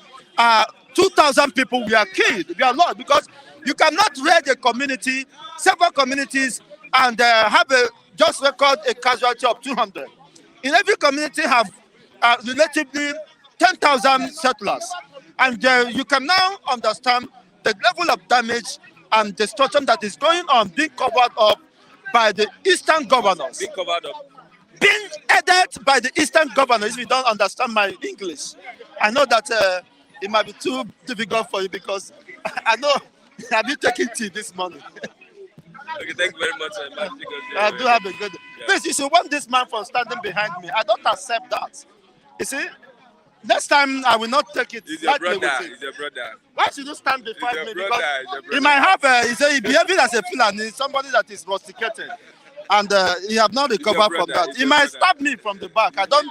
2,000 people were killed. We are lost because you cannot raid a community, several communities, and have just record a casualty of 200. In every community have relatively 10,000 settlers. And you can now understand the level of damage and destruction that is going on, being covered up by the eastern governors. Being covered up. Being headed by the eastern governors, if you don't understand my English. I know that it might be too difficult for you because I know I've been taking tea this morning. Okay, thank you very much, man. I do have a good. Yeah. Please, you should want this man from standing behind me. I don't accept that. You see, next time I will not take it. He's your brother. He's your brother. Why should you stand behind me? Brother, Because he might have. He's behaving as a Fulani, somebody that is rusticated, and he have not recovered from that. He might stab me from the back. I don't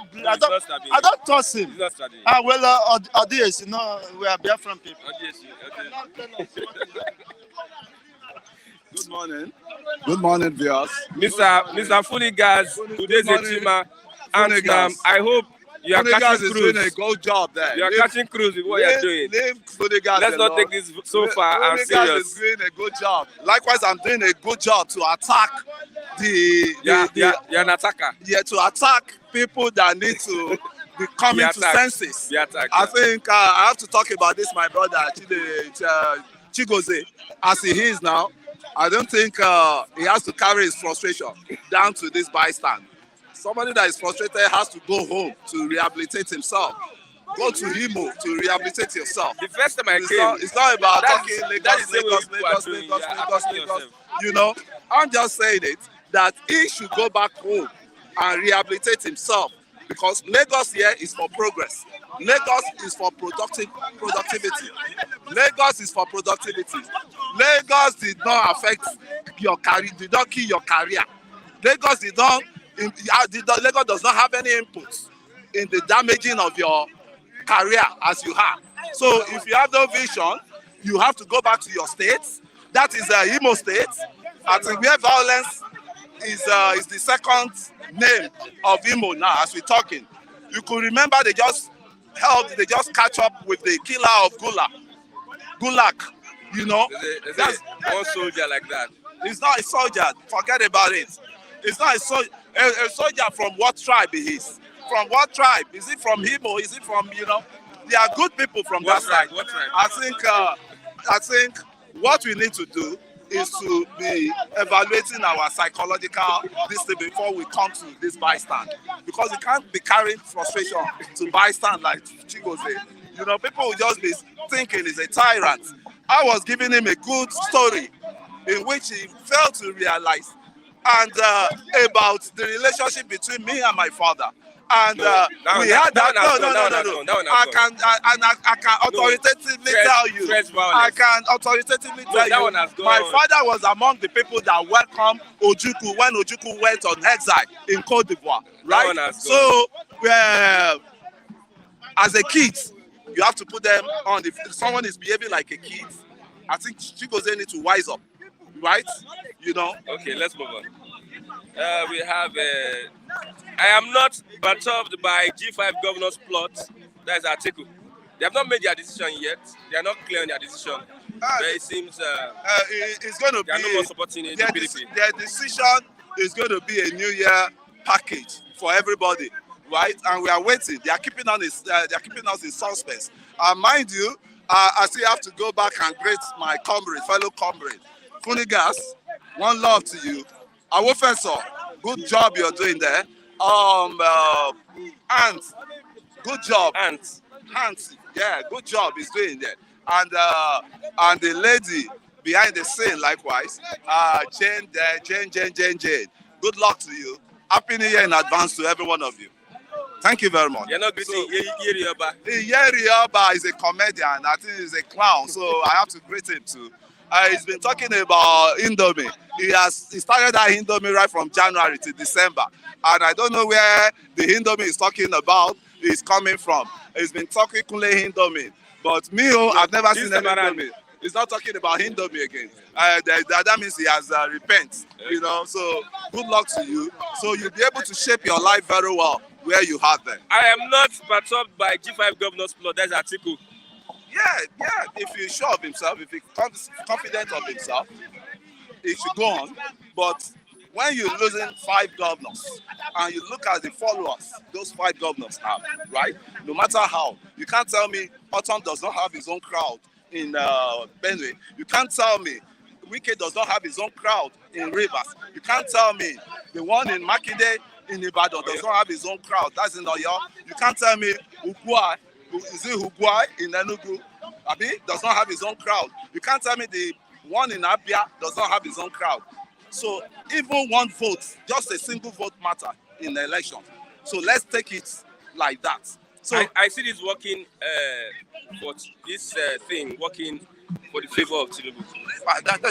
trust him. He's not studying. Well, Odious, you know, we are Biafran people. Good morning. Good morning, viewers. Mr. Funigas, today's a teamer, and I hope you are catching cruise. Is doing a good job there. You are catching cruise with what you are doing. Let's not take this so far and serious. Is doing a good job. Likewise, I'm doing a good job to attack you're an attacker. Yeah, to attack people that need to be coming to senses. I think I have to talk about this, my brother Chigoze, as he is now. I don't think he has to carry his frustration down to this bystand. Somebody that is frustrated has to go home to rehabilitate himself. Go to Imo to rehabilitate yourself. The first time I came, it's not about talking Lagos. You know, I'm just saying it that he should go back home and rehabilitate himself because Lagos here is for progress. Lagos is for productivity. Lagos is for productivity. Lagos did not affect your career, did not kill your career. Lagos Lagos does not have any input in the damaging of your career as you have. So if you have no vision, you have to go back to your states. That is Imo State. I think where violence is the second name of Imo now as we're talking. You could remember they just catch up with the killer of Gulag. You know, that's one soldier like that. It's not a soldier. Forget about it. It's not a soldier. A soldier from what tribe he is? From what tribe? Is it from Imo? Is it from, you know? There are good people from that side. What tribe? I think what we need to do is to be evaluating our psychological distance before we come to this bystand. Because we can't be carrying frustration to bystand like Chigoze. You know, people will just be thinking he's a tyrant. I was giving him a good story in which he failed to realize and about the relationship between me and my father. And we had that. No. I can authoritatively tell you. I can authoritatively tell you. My father was among the people that welcomed Ojukwu when Ojukwu went on exile in Cote d'Ivoire. Right? So, as a kid, you have to put them on. If someone is behaving like a kid, I think Chigoze need to wise up. Right? You know? Okay, let's move on. We have I am not perturbed by G5 governor's plot. That is Atiku. They have not made their decision yet. They are not clear on their decision. But it seems it's going to be no more supporting the PDP. Their decision is going to be a New Year package for everybody, right? And we are waiting. They are keeping us in suspense. Mind you, I still have to go back and greet my fellow comrade, Funigas. One love to you. Awofeso, good job you're doing there. Ant, good job. Ant, yeah, good job he's doing there. And the lady behind the scene, likewise, Jane. Good luck to you. Happy New Year in advance to every one of you. Thank you very much. You're not greeting Yerioba. Yerioba is a comedian. I think he's a clown, so I have to greet him too. He's been talking about Indomie. He started that Indomie right from January to December. And I don't know where the Indomie he's talking about is coming from. He's been talking Kule Indomie. But me, I've never seen any Indomie. He's not talking about Hindomi again. That means he has repent. You know, so good luck to you. So you'll be able to shape your life very well where you have them. I am not perturbed by G5 governor's plot. That's Atiku. Yeah. If he's sure of himself, if he's confident of himself, he should go on. But when you're losing 5 governors and you look at the followers those 5 governors have, right? No matter how, you can't tell me Autumn does not have his own crowd in Benue. You can't tell me Wike does not have his own crowd in Rivers. You can't tell me the one in Makinde in Ibadan does not have his own crowd. That's in Oyo. You can't tell me Ugwai, is it Ugwai in Enugu? Abi does not have his own crowd. You can't tell me the one in Abia does not have his own crowd. So even one vote, just a single vote matter in the election. So let's take it like that. So I see this working for this thing working for the favor of Tinubu.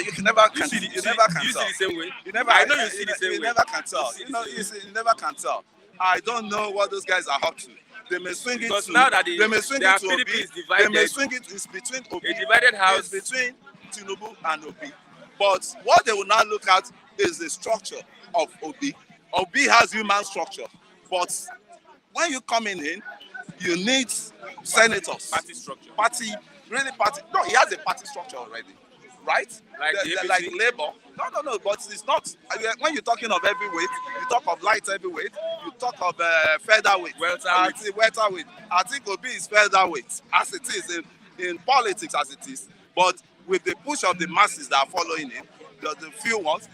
you can never can You you see never can the tell. same way? You never. I know you see the same You way. never can tell. You never can tell. I don't know what those guys are up to. They may swing Because it to. now that they may swing their it to PDP Obi. is divided, They may swing it. It's between Obi. A divided house. It's between Tinubu and Obi. But what they will now look at is the structure of Obi. Obi has human structure, but when you coming in, you need senators. Party structure. Party. No, he has a party structure already, right? Like the APC? Like Labour. No, but it's not. When you're talking of heavyweight, you talk of light heavyweight, you talk of featherweight. Welterweight. I think Obi is featherweight, as it is in politics, as it is. But with the push of the masses that are following him, the few ones,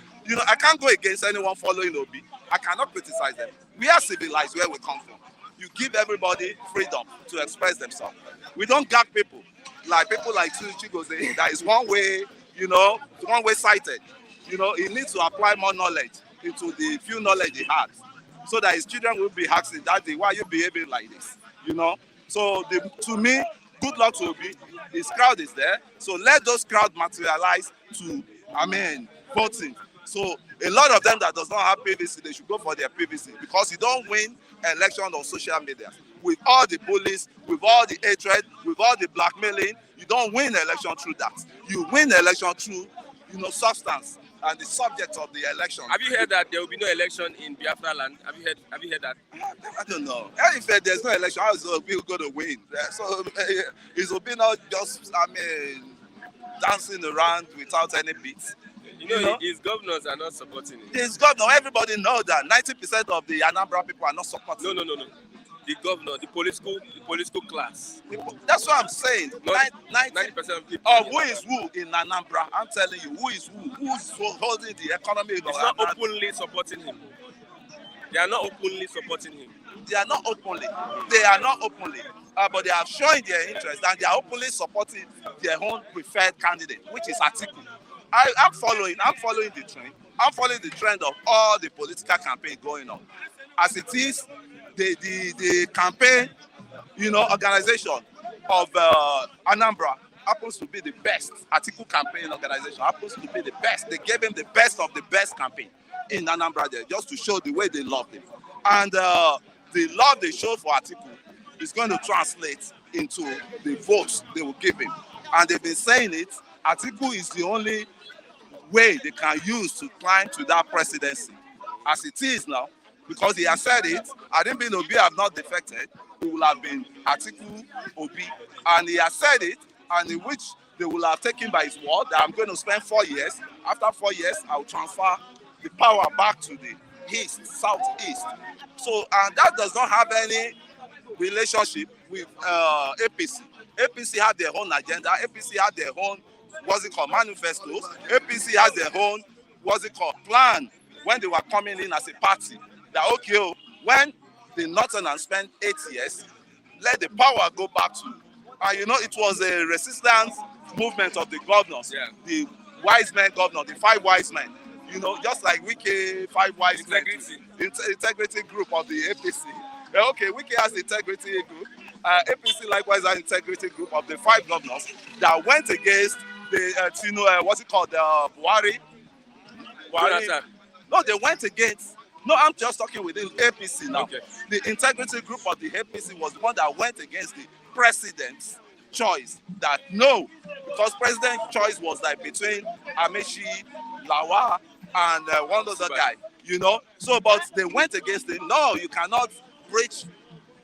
I can't go against anyone following Obi. I cannot criticize them. We are civilized where we come from. You give everybody freedom to express themselves. We don't gag people like Chigoze. That is one way, one-way sighted. He needs to apply more knowledge into the few knowledge he has, so that his children will be asking, Daddy, why are you behaving like this? So to me, good luck to Obi. His crowd is there. So let those crowd materialize to, voting. So a lot of them that does not have PVC, they should go for their PVC, because you don't win election on social media. With all the bullies, with all the hatred, with all the blackmailing, you don't win election through that. You win election through, substance and the subject of the election. Have you heard that there will be no election in Biafra land? Have you heard that? I don't know. If there's no election, how is Obi going to win? So is Obi not just, dancing around without any beats? His governors are not supporting him. His governor, everybody knows that 90% of the Anambra people are not supporting him. No. The governor, the political class. That's what I'm saying. 90% of people. Who is who in Anambra? I'm telling you, who is who? Who's holding the economy? It's not openly supporting him. They are not openly supporting him. They are not openly. But they are showing their interest, and they are openly supporting their own preferred candidate, which is Atiku. I'm following the trend. I'm following the trend of all the political campaign going on. As it is, the campaign, organization of Anambra happens to be the best. Atiku campaign organization happens to be the best. They gave him the best of the best campaign in Anambra there, just to show the way they loved him. And the love they showed for Atiku is going to translate into the votes they will give him. And they've been saying it, Atiku is the only way they can use to climb to that presidency. As it is now, because he has said it, I didn't mean Obi have not defected, it will have been Atiku, Obi, and he has said it, and in which they will have taken by his word that I'm going to spend 4 years. After 4 years, I will transfer the power back to the east, southeast. So, and that does not have any relationship with APC. APC had their own agenda. APC had their own, manifestos. APC has their own, plan when they were coming in as a party. That, when the Northerners spent 8 years, let the power go back to, it was a resistance movement of the governors, the wise men governor, the 5 wise men, just like Wike, 5 wise men, integrity group of the APC. Wike has the integrity group. APC likewise has integrity group of the 5 governors that went against the, Buhari. No, they went against. No, I'm just talking within APC now. Okay. The integrity group of the APC was the one that went against the president choice that no, because president choice was like between Amechi, Lawa, and one other guy, you know. So, but they went against it. No, you cannot breach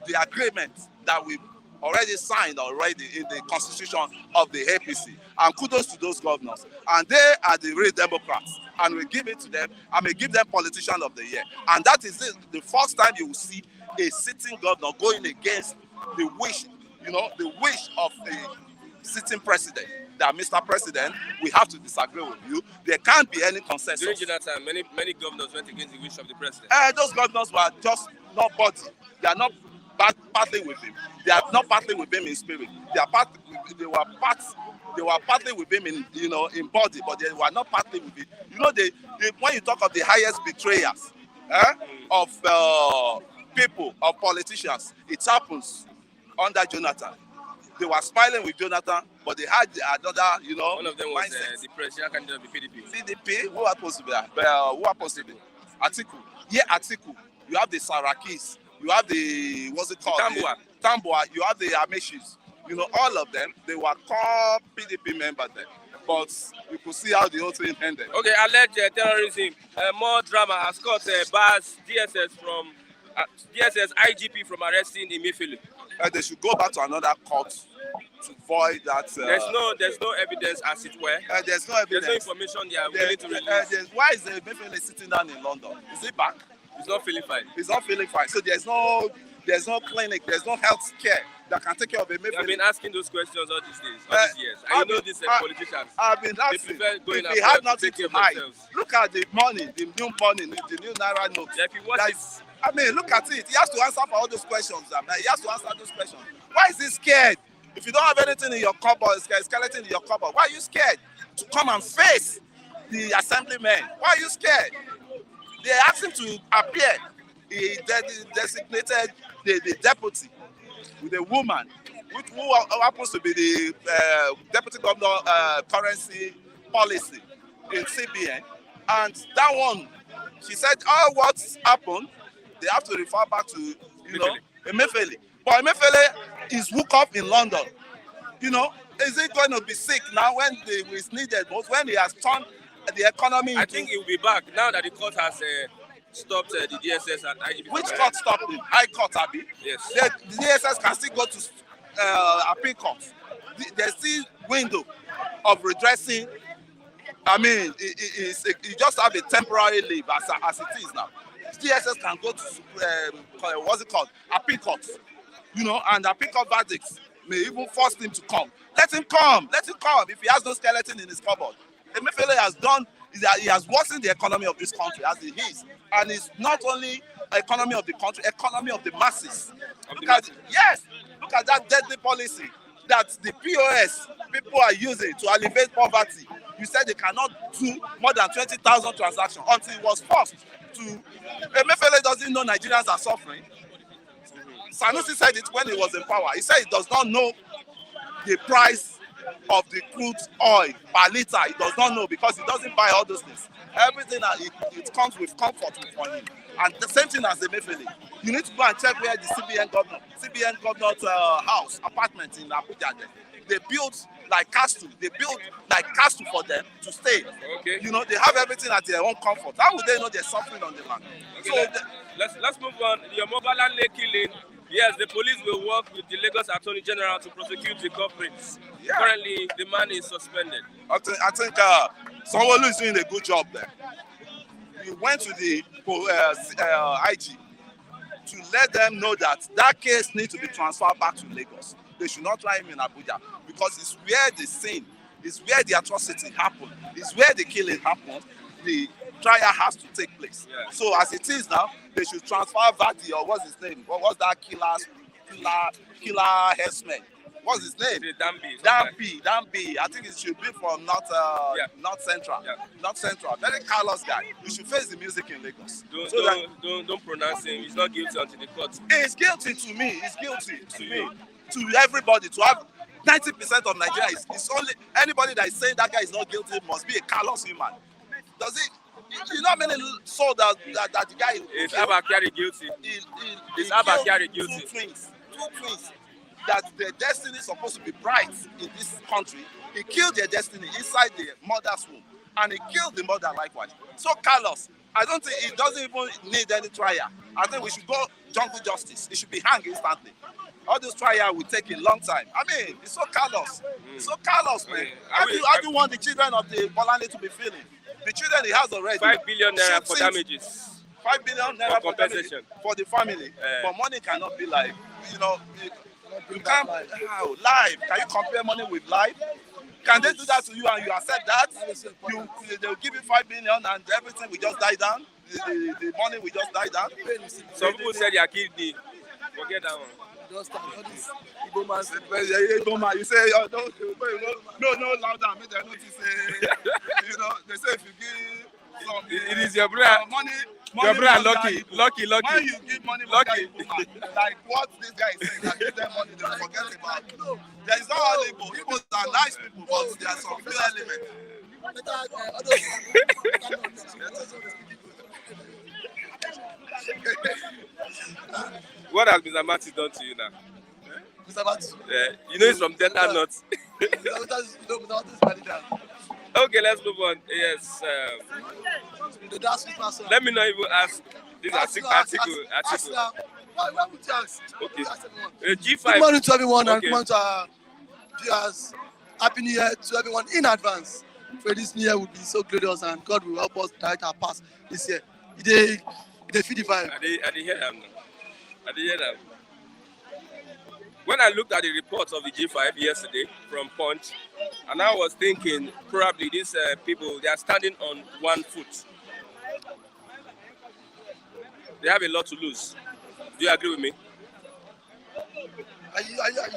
the agreement that we already signed already in the constitution of the APC. And kudos to those governors. And they are the real Democrats. And we give it to them. And we give them politician of the year. And that is it, the first time you will see a sitting governor going against the wish, you know, the wish of the sitting president. That Mr. President, we have to disagree with you. There can't be any consensus. During Jonathan, many governors went against the wish of the president. Those governors were just not body. They are not partly with him. They are not partly with him in spirit. They were partly with him in, you know, in body, but they were not partly with him. You know, when you talk of the highest betrayers of people, of politicians, it happens under Jonathan. They were smiling with Jonathan, but they had another, you know. One of them was the presidential candidate of the PDP. PDP, who happens to be there? Who happens to be? Atiku. Yeah, Atiku. You have the Sarakis. You have the, what's it called? Tambua. You have the Ameshis. You know, all of them, they were called PDP members then. But you could see how the whole thing ended. Okay, alleged terrorism. More drama has caught bars DSS IGP from arresting Emefiele. They should go back to another court to void that. There's no evidence, as it were. There's no evidence. There's no information they are willing to release. Why is Emefiele sitting down in London? Is he back? He's not feeling fine. He's not feeling fine. So there's no clinic, there's no health care that can take care of Emefiele. I've been asking those questions all these days, all these years. I know these politicians. I've been asking. If they have nothing to hide, look at the money, the new money, the new Naira notes. Yeah, if you watch it. I mean, look at it. He has to answer for all those questions. He has to answer those questions. Why is he scared? If you don't have anything in your cupboard, skeleton in your cupboard, why are you scared to come and face the assemblymen? Why are you scared? They asked him to appear. He designated the deputy with a woman, who happens to be the deputy governor currency policy in CBN. And that one, she said, oh, what's happened? They have to refer back to, you know, Emefiele. But Emefiele is woke up in London. You know, is he going to be sick now when it's needed most, when he has turned the economy? I think he will be back now that the court has stopped the DSS and IGP. Which court stopped him? High Court, Abi? Yes. The DSS can still go to appeal court. There's still window of redressing. I mean, it just have a temporary leave as it is now. DSS can go to what's it called? Appeal court. You know, and appeal court verdicts may even force him to come. Let him come. Let him come if he has no skeleton in his cupboard. Emefiele has done. He has worsened the economy of this country as it is, and it's not only economy of the country, economy of the masses. Look at that deadly policy that the POS people are using to alleviate poverty. You said they cannot do more than 20,000 transactions until it was forced to. Emefiele doesn't know Nigerians are suffering. Sanusi said it when he was in power. He said he does not know the price of the crude oil per liter. He does not know because he doesn't buy all those things. Everything it comes with comfort for him. And the same thing as Emefiele. You need to go and check where the CBN governor's house, apartment in Abuja. They built like castle. They built like castle for them to stay. Okay. You know, they have everything at their own comfort. How would they know they're suffering on the land? Okay, so let's move on. Your Mobalanle killing. Yes, the police will work with the Lagos Attorney General to prosecute the culprits. Yeah. Currently, the man is suspended. I think Sanwo-Olu is doing a good job there. He went to the IG to let them know that case needs to be transferred back to Lagos. They should not try him in Abuja because it's where the sin, it's where the atrocity happened, it's where the killing happened. The trial has to take place. Yeah. So as it is now, they should transfer Vadi or what's his name? What's that killer herdsman? What's his name? Dambi. I think it should be from North Central. Yeah. North Central. Very callous guy. You should face the music in Lagos. Don't pronounce him. He's not guilty until the court. He's guilty to me. He's guilty to me. To everybody. To have 90% of Nigeria is only anybody that is saying that guy is not guilty must be a callous human. Does it? You know how many saw that the guy is Abakari guilty. Is Abakari guilty? Two twins. that their destiny is supposed to be bright in this country, he killed their destiny inside the mother's womb, and he killed the mother likewise. So callous. I don't think it doesn't even need any trial. I think we should go jungle justice. It should be hanged instantly. All this trial will take a long time. I mean, it's so callous. It's so callous, man. How do you want the children of the Bolande to be feeling? The children he has already. 5 billion naira for damages. 5 billion naira for compensation for the family. But money cannot be like, you can't. How? Life. Can you compare money with life? Can they do that to you and you accept that? They'll give you 5 billion and everything will just die down. The money will just die down. Some people said their kidney. Forget that one. You say, oh, no, louder. Make them notice. They say if you give some, it is your brother. Money. Your brother lucky. When you give money, lucky. Like what this guy is saying, that give them money, they will forget about. No, there is not all Igbo. Igbos are nice people, but there are some few elements. What has Mr. Martin done to you now? Mr. Martin? You know he's from Delta North. Okay, let's move on. Yes. Let me not even ask. This Atiku. Why would you ask? Okay. G5. Good morning to everyone and Okay. good morning to our viewers. Happy New Year to everyone in advance. For this New Year will be so glorious and God will help us direct our path this year. They feed the vibe. I didn't hear them. When I looked at the reports of the G5 yesterday from Punch, and I was thinking probably these people, they are standing on one foot. They have a lot to lose. Do you agree with me?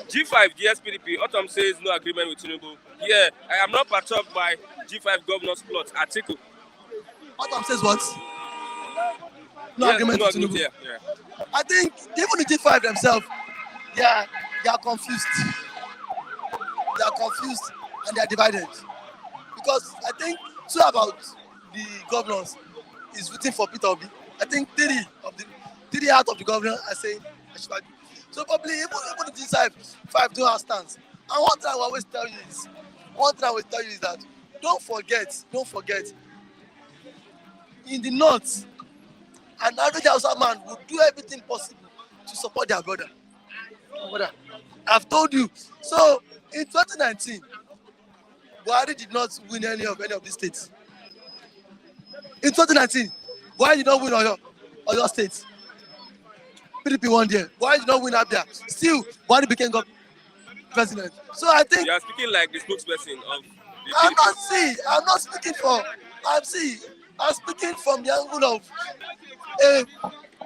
G5, GSPDP, Autumn says no agreement with Tinubu. Yeah, I am not perturbed by G5 governor's plot. Atiku. Autumn says what? No agreement with Tinubu. Yeah. I think even the G5 themselves, they are confused. They are confused and they are divided. Because I think two about the governors is voting for Peter Obi. I think three out of the governors are saying Ashwagi. So probably even the G5 don't have stance. And one thing I will always tell you is that don't forget, in the north, an average Hausa man would do everything possible to support their brother. I've told you. So in 2019, Buhari did not win any of these states. In 2019, Buhari did not win Oyo State. PDP won there. Buhari did not win Abia. Still, Buhari became president. So I think you are speaking like the spokesperson of the I'm not speaking for. I'm speaking from the angle of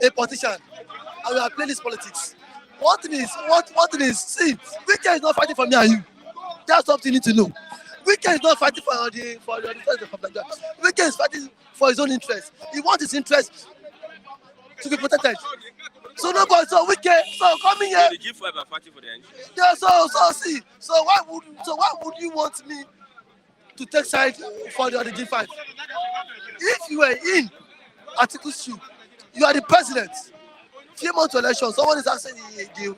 a politician. And we are playing this politics. One thing is, see, Wike is not fighting for me and you. That's something you need to know. Wike is not fighting for the interest of Nigeria. Wike is fighting for his own interest. He wants his interest to be protected. So nobody, so Wike, so coming here. The G5 are fighting for their interest. Yeah, so why would you want me to take side for the G5? If you were in Atiku's shoe, you are the president. Few months to election, someone is asking the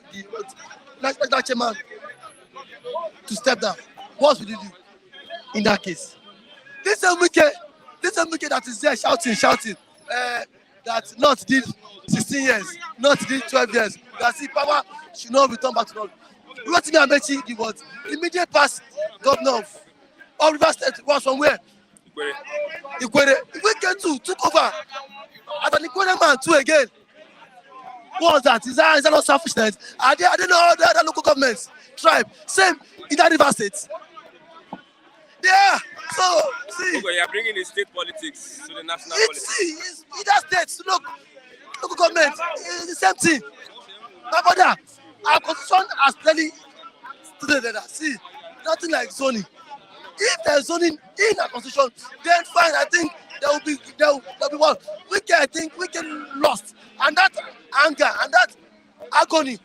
national chairman to step down. What would you do in that case? This is Wike that is there shouting that not did 16 years, not did 12 years. That the power should not return back to Lord. Rotimi Amechi, the what? Immediate past governor of River State was from where? Ikwere. Wike too took over. As an Ikwere man too again. What was that? Is that not selfishness? I didn't know all the other local governments, tribe, same in that River State. Yeah. So see. Okay, you are bringing the state politics to the national politics. It's either states, local government, it's the same thing. My brother, our constitution has clearly stated that. See, nothing like zoning. If there's zoning in our constitution, then fine. I think there will be one. I think we can lost, and that anger and that agony.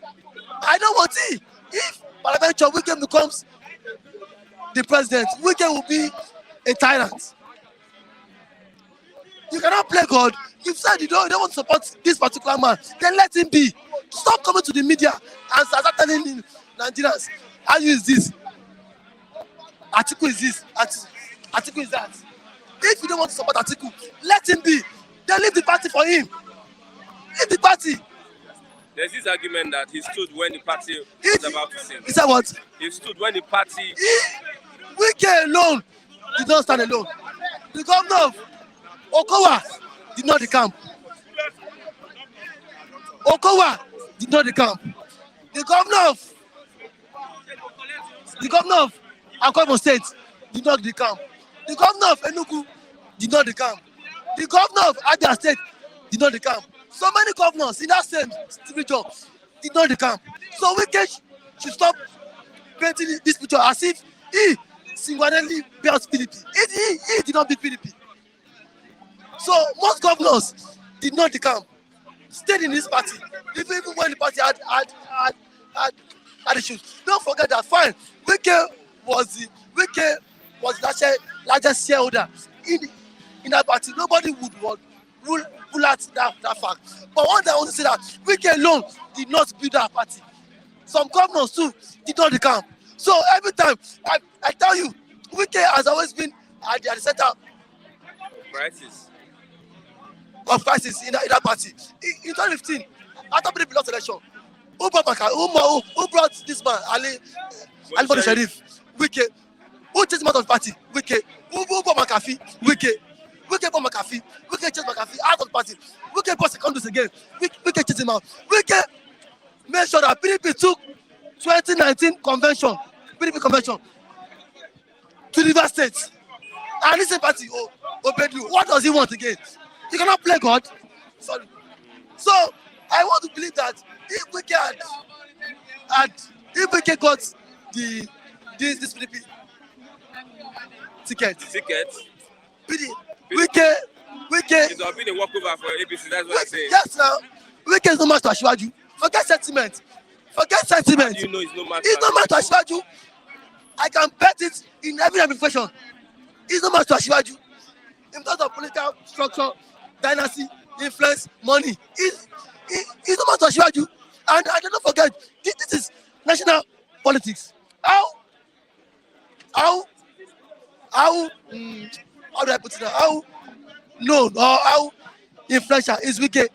I don't want it. If parliamentary Wike becomes the president, Wike will be a tyrant. You cannot play God. You've said you don't want to support this particular man. Then let him be. Stop coming to the media and start telling him Nigerians, how you is this? Atiku is this. Atiku is that. If you don't want to support Atiku, let him be. Then leave the party for him. Leave the party. There's this argument that he stood when the party was about to sing. He said what? He stood when the party. Wike alone did not stand alone. The governor of Okowa did not decamp. Okowa did not decamp. The governor of Akwa State did not decamp. The governor of Enugu did not decamp. The governor of Abia State did not decamp. So many governors in that same region did not decamp. So Wike should stop painting this picture as if he single-handedly beat PDP. He did not beat PDP. So most governors did not decamp, stayed in this party, even when the party had issues. Don't forget that fine. Wike was the largest shareholder in that party. Nobody would rule out that fact. But one day I want to say that Wike alone did not build that party. Some governors too did not decamp. So every time I tell you, Wike has always been at the center of crisis in that party. In 2015, after PDP lost election, who brought this man, Ali Badu Sharif? Wike. Who chased him out of the party? Wike. Who brought McAfee? Wike. Wike brought McAfee. Wike chased McAfee out of the party. Wike brought Secondus again. Wike chased him out. Wike made sure that PDP took 2019 convention, PDP convention, to River State. And this party obeyed you. What does he want again? He cannot play God. Sorry. So I want to believe that if Wike got this PDP ticket. Wike. It's been a walkover for ABC. That's what I'm saying. Yes, now. Wike is no match to Asiwaju. Forget sentiment. How do you know it's no match? It's no match to Asiwaju. I can bet it in every ramification. It's no match to Asiwaju. In terms of political structure, dynasty, influence, money. It's no match to Asiwaju. And I don't forget, this is national politics. How do I put it now? How known or how influential is Wike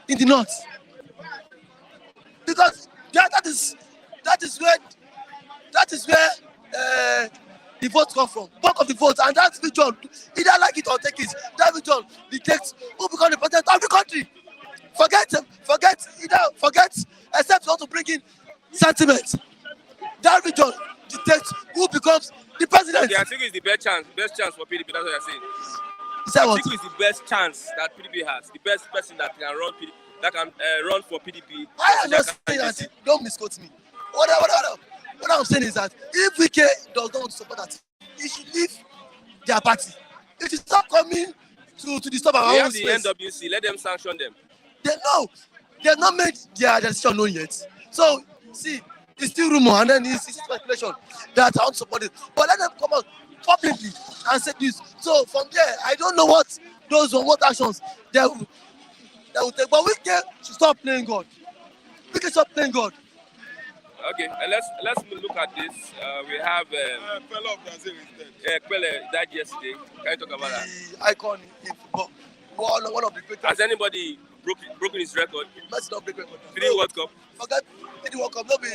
in the north? Because that is where the votes come from. Bulk of the votes, and that region, either like it or take it, that region dictates who becomes the president of the country. Forget, except you want to bring in sentiment. That region dictates who becomes the president. Okay, I think it's the best chance for PDP. That's what I'm saying. Is that I what? think it's the best chance that PDP has. The best person that can run for PDP. I am not saying that. Don't misquote me. What I'm saying is that if Wike does not want to support that, he should leave their party. It should stop coming to disturb our own space. We have the NWC. Let them sanction them. They have not made their decision known yet. So see, it's still rumor and then it's speculation that I want to support it. But let them come out publicly and say this. So from there, I don't know what actions they will take. But Wike should stop playing God. Wike stop playing God. Okay, let's look at this. We have Fellow of Brazil is dead. Pele died yesterday. Can you talk about that? The icon in football. One of the greatest. Has anybody broken his record? Let's not break record. 3 World Cup. Forget the World Cup. No be.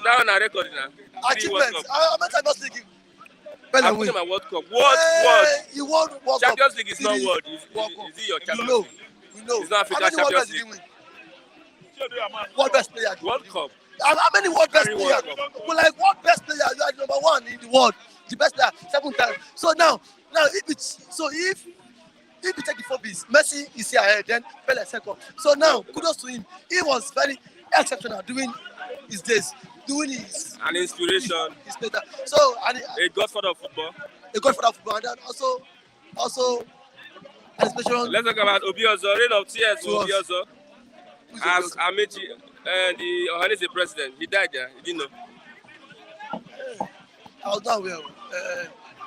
Now on a record now. 3 World Achievements. Cup. I'm not thinking. Pele I'm win. talking about World Cup. World. You won World Cup. Champions League is not world. Is it your Champions League? We know. It's not African How many World Champions Cups did you League. win? World best player. World Cup. How many world best Every players? World Cup. Well, like world best player, you are number 1 in the world, the best player 7 times. So now if you take the 4 Bs, Messi is here ahead, then Pele second. So now kudos to him. He was very exceptional during his days, doing his An inspiration. his better. So and A godfather of football. a godfather of football, and then also an inspiration. Let's talk about Obiozo, reign of tears for To us. Obiozo. As Amechi, the Ohanese president, he died there. You didn't know. I was not aware.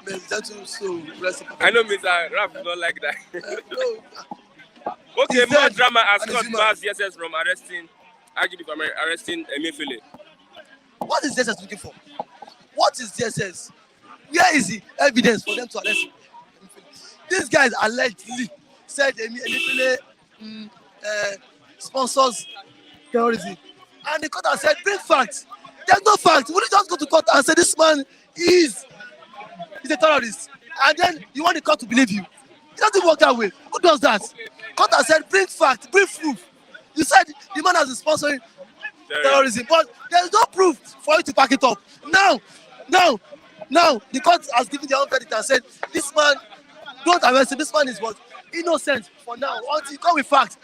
May the gentle soul rest in peace. I know Mr. Raf does not like that. No, Okay, He's more dead drama has and got he's human. mass DSS from arresting Emefiele. What is DSS looking for? What is DSS? Where is the evidence for them to arrest him? These guys allegedly said Emefiele sponsors terrorism. And the court has said, bring facts. There's no facts. Will you just go to court and say this man is a terrorist? And then you want the court to believe you? It doesn't work that way. Who does that? Court has said, bring facts, bring proof. You said the man has been sponsoring terrorism, but there's no proof for you to back it up. Now, the court has given their own verdict and said, this man, don't arrest him. This man is what? Innocent for now. Until you come with facts.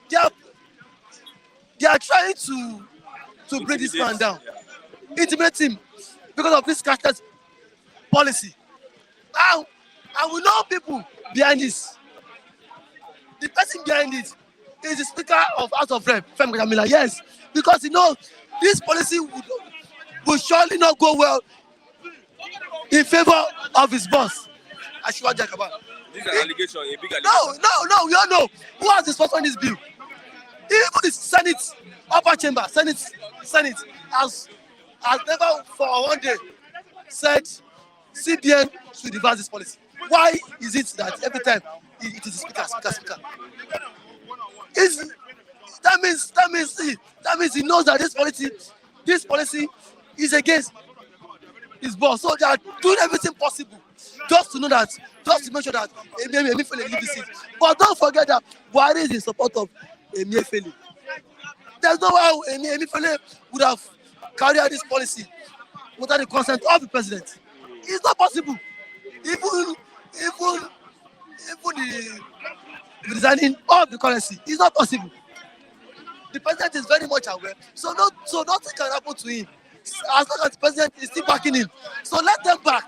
They are trying to bring this man down, intimidate him because of this cashless policy. Now, and we know people behind this. The person behind it is the Speaker of House of Rep, Femi Kamila. Yes, because this policy would surely not go well in favor of his boss, Asiwaju Akaba. This is an allegation, a big allegation. No, we all know who has the sponsor on this bill. Even the Senate, upper chamber, Senate has never for one day said CBN should reverse this policy. Why is it that every time it is the speaker? That means he knows that this policy is against his boss. So they are doing everything possible just to make sure that Emefiele leave the seat. But don't forget that Buhari is in support of Emefiele. There's no way Emefiele would have carried out this policy without the consent of the president. It's not possible. Even the designing of the currency is not possible. The president is very much aware, so nothing can happen to him as long as the president is still backing him. So let them back.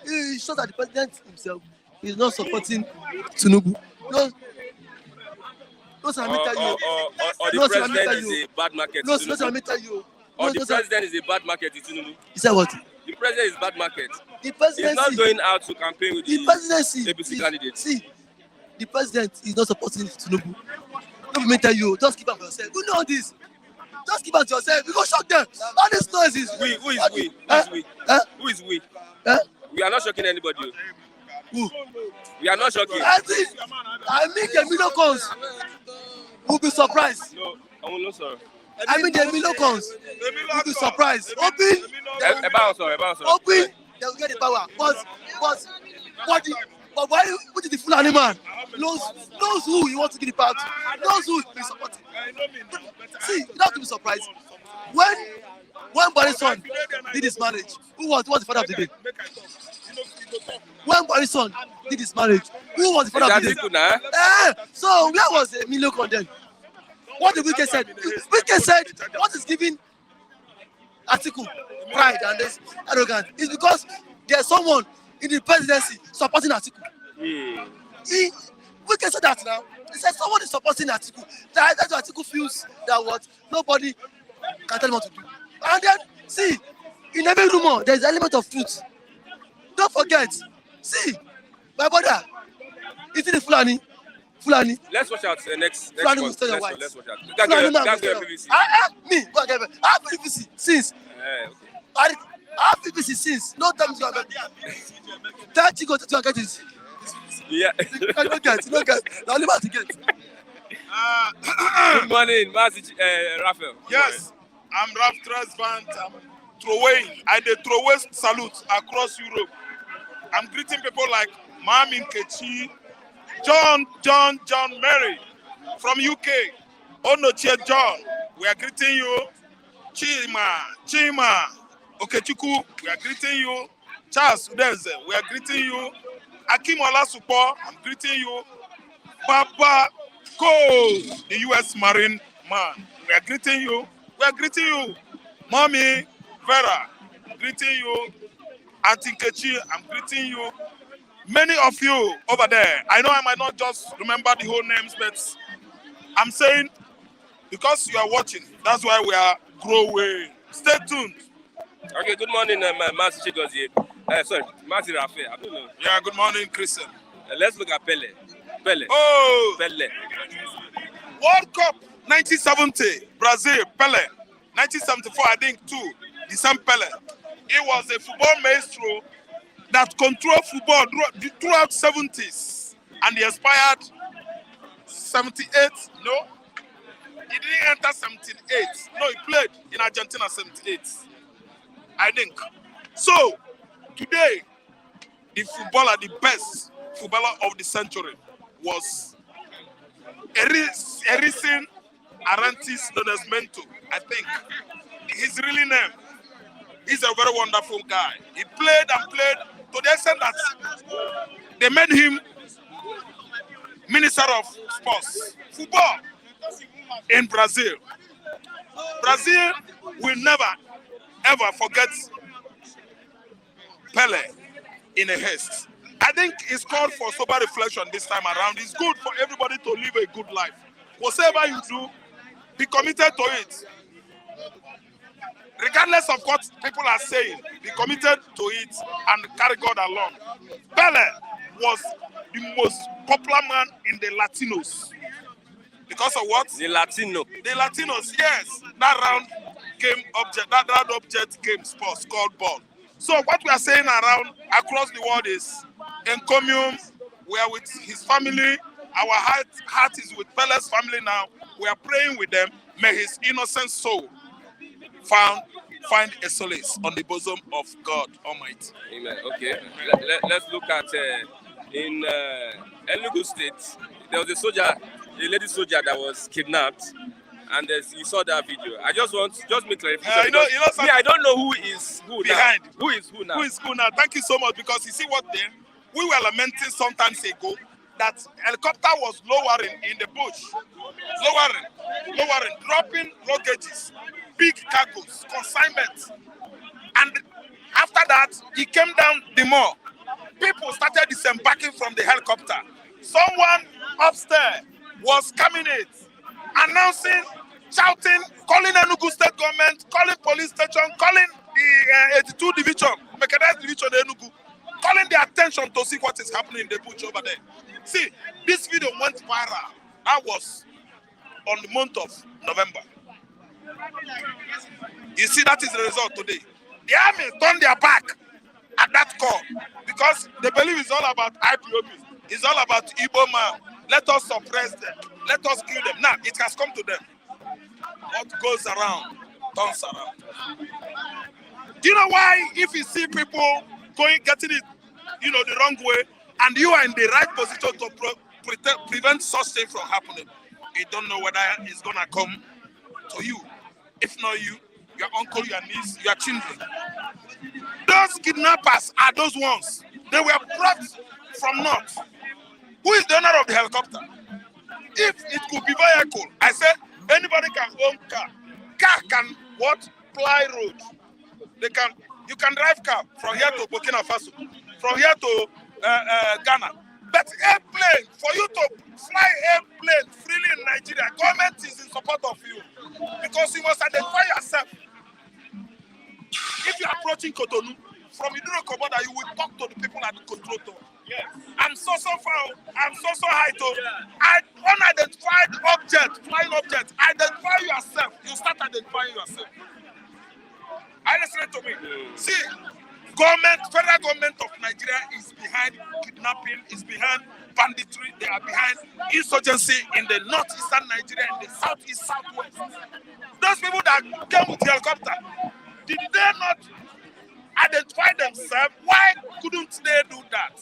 It shows that the president himself is not supporting Tinubu. No, let me tell you. Or the president is a bad market. No, let me tell you. Or the president is a bad market to Tinubu. He said what? The president is bad market. The presidency. He's not going out to campaign with the presidency. APC candidates. See, the president is not supporting Tinubu. Let me tell you, just keep it for yourself. You know this. Just keep it to yourself. We go shock them. All this noise is. Who is we? Who is we? We are not shocking anybody. Who? We are not shocking. I mean the Milocons will be surprised. No, I will not, sir. I mean the Milocons will be surprised. Hoping they will get the power. But why? What is the Fulani man? Knows who he wants to give the power to. Knows who he is supporting. See, you don't have to be surprised. When Boris' son did his marriage, who was the father of the day? When Boris' son did his marriage, who was the father of the day? So where was Milocon then? What the Wike said? Wike said what is giving Atiku pride and this arrogance is because there's someone in the presidency supporting Atiku. Wike said that now. He said someone is supporting Atiku. That's why Atiku feels that what nobody can tell him what to do. And then see, in every rumor there's an element of truth. Don't forget. See, my brother, is it the Fulani? Let's watch out the next Fulani one. will stay your white. Let's watch out. That's BBC. Me, go again. I have BBC since. I have BBC since. No time to go back. That you go to get it. Yeah. You don't get. Now leave out to get. Good morning, Raphael. Yes, I'm Raf Tresvant. I'm throwing. I did throwaway salute across Europe. I'm greeting people like Mami Nkechi, John Mary from UK. Onochie John, we are greeting you. Chima Okechukwu, we are greeting you. Charles Udeze, we are greeting you. Akim Olasupo, I'm greeting you. Papa Cole, the US Marine man, we are greeting you. We are greeting you. Mommy Vera, I'm greeting you. Auntie Nkechi, I'm greeting you. Many of you over there, I know I might not just remember the whole names, but I'm saying because you are watching, that's why we are growing. Stay tuned. Okay, good morning, Master Chigozie. Sorry, Master Raphael. I don't know. Yeah, good morning, Christian. Let's look at Pele. Oh, Pele. World Cup 1970, Brazil, Pele. 1974, I think, too, the same Pele. He was a football maestro that controlled football throughout 70s. And he expired 78. No, he didn't enter 78. No, he played in Argentina 78, I think. So, today, the footballer, the best footballer of the century was Erison Arantes Nascimento, I think. His really name. He's a very wonderful guy. He played and played to the extent that they made him Minister of Sports, football in Brazil. Brazil will never, ever forget Pele in a haste. I think it's called for sober reflection this time around. It's good for everybody to live a good life. Whatever you do, be committed to it. Regardless of what people are saying, be committed to it and carry God along. Pele was the most popular man in the Latinos. Because of what? The Latino. The Latinos, yes. That round object game sports called ball. So what we are saying around across the world is encomium. We are with his family. Our heart is with Pele's family now. We are praying with them. May his innocent soul find a solace on the bosom of God Almighty. Amen. Okay. Let's look at in Enugu State. There was a lady soldier that was kidnapped, and you saw that video. I just make clarification. Me, I don't know who is who behind. Now. Who is who now? Who is who now? Thank you so much, because you see what then we were lamenting sometimes ago that helicopter was lowering in the bush, lowering, dropping luggages, big cargoes, consignments, and after that he came down the mall. People started disembarking from the helicopter. Someone upstairs was coming in, announcing, shouting, calling Enugu State government, calling police station, calling the 82 division, mechanized division of Enugu, calling their attention to see what is happening in the bush over there. See, this video went viral. That was on the month of November. You see, that is the result today. The army turned their back at that call because they believe it's all about IPOB. It's all about Igbo man. Let us suppress them. Let us kill them. Now, it has come to them. What goes around, turns around. Do you know why if you see people getting it, the wrong way, and you are in the right position to prevent such thing from happening, you don't know whether it's going to come to you. If not you, your uncle, your niece, your children. Those kidnappers are those ones. They were brought from north. Who is the owner of the helicopter? If it could be vehicle, I said anybody can own car. Car can what? Ply road. You can drive car from here to Burkina Faso, from here to Ghana. But airplane, for you to fly airplane freely in Nigeria, government is in support of you because you must identify yourself. If you are approaching Cotonou from Iduro border, you will talk to the people at the control tower. Yes. I'm so far. I'm so high to unidentified object, flying object. Identify yourself. You start identifying yourself. Listen to me. See, federal government of Nigeria is behind kidnapping, is behind banditry, they are behind insurgency in the northeastern Nigeria and the southeast, southwest. Those people that came with the helicopter, did they not identify themselves? Why couldn't they do that?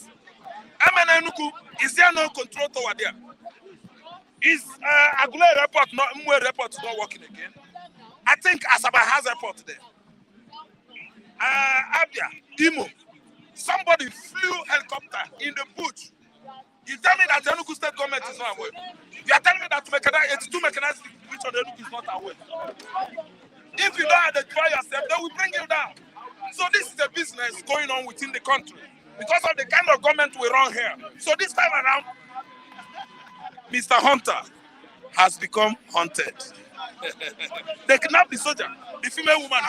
Enugu, is there no control tower there? Is Agule Airport not working again? I think Asaba has airport there. Abia, Imo, somebody flew helicopter in the bush. You tell me that the Enugu State government is not aware. You are telling me that 82 mechanized division of Enugu is not aware. If you don't identify yourself, they will bring you down. So this is a business going on within the country because of the kind of government we run here. So this time around, Mr. Hunter has become haunted. They kidnapped the soldier, the female woman.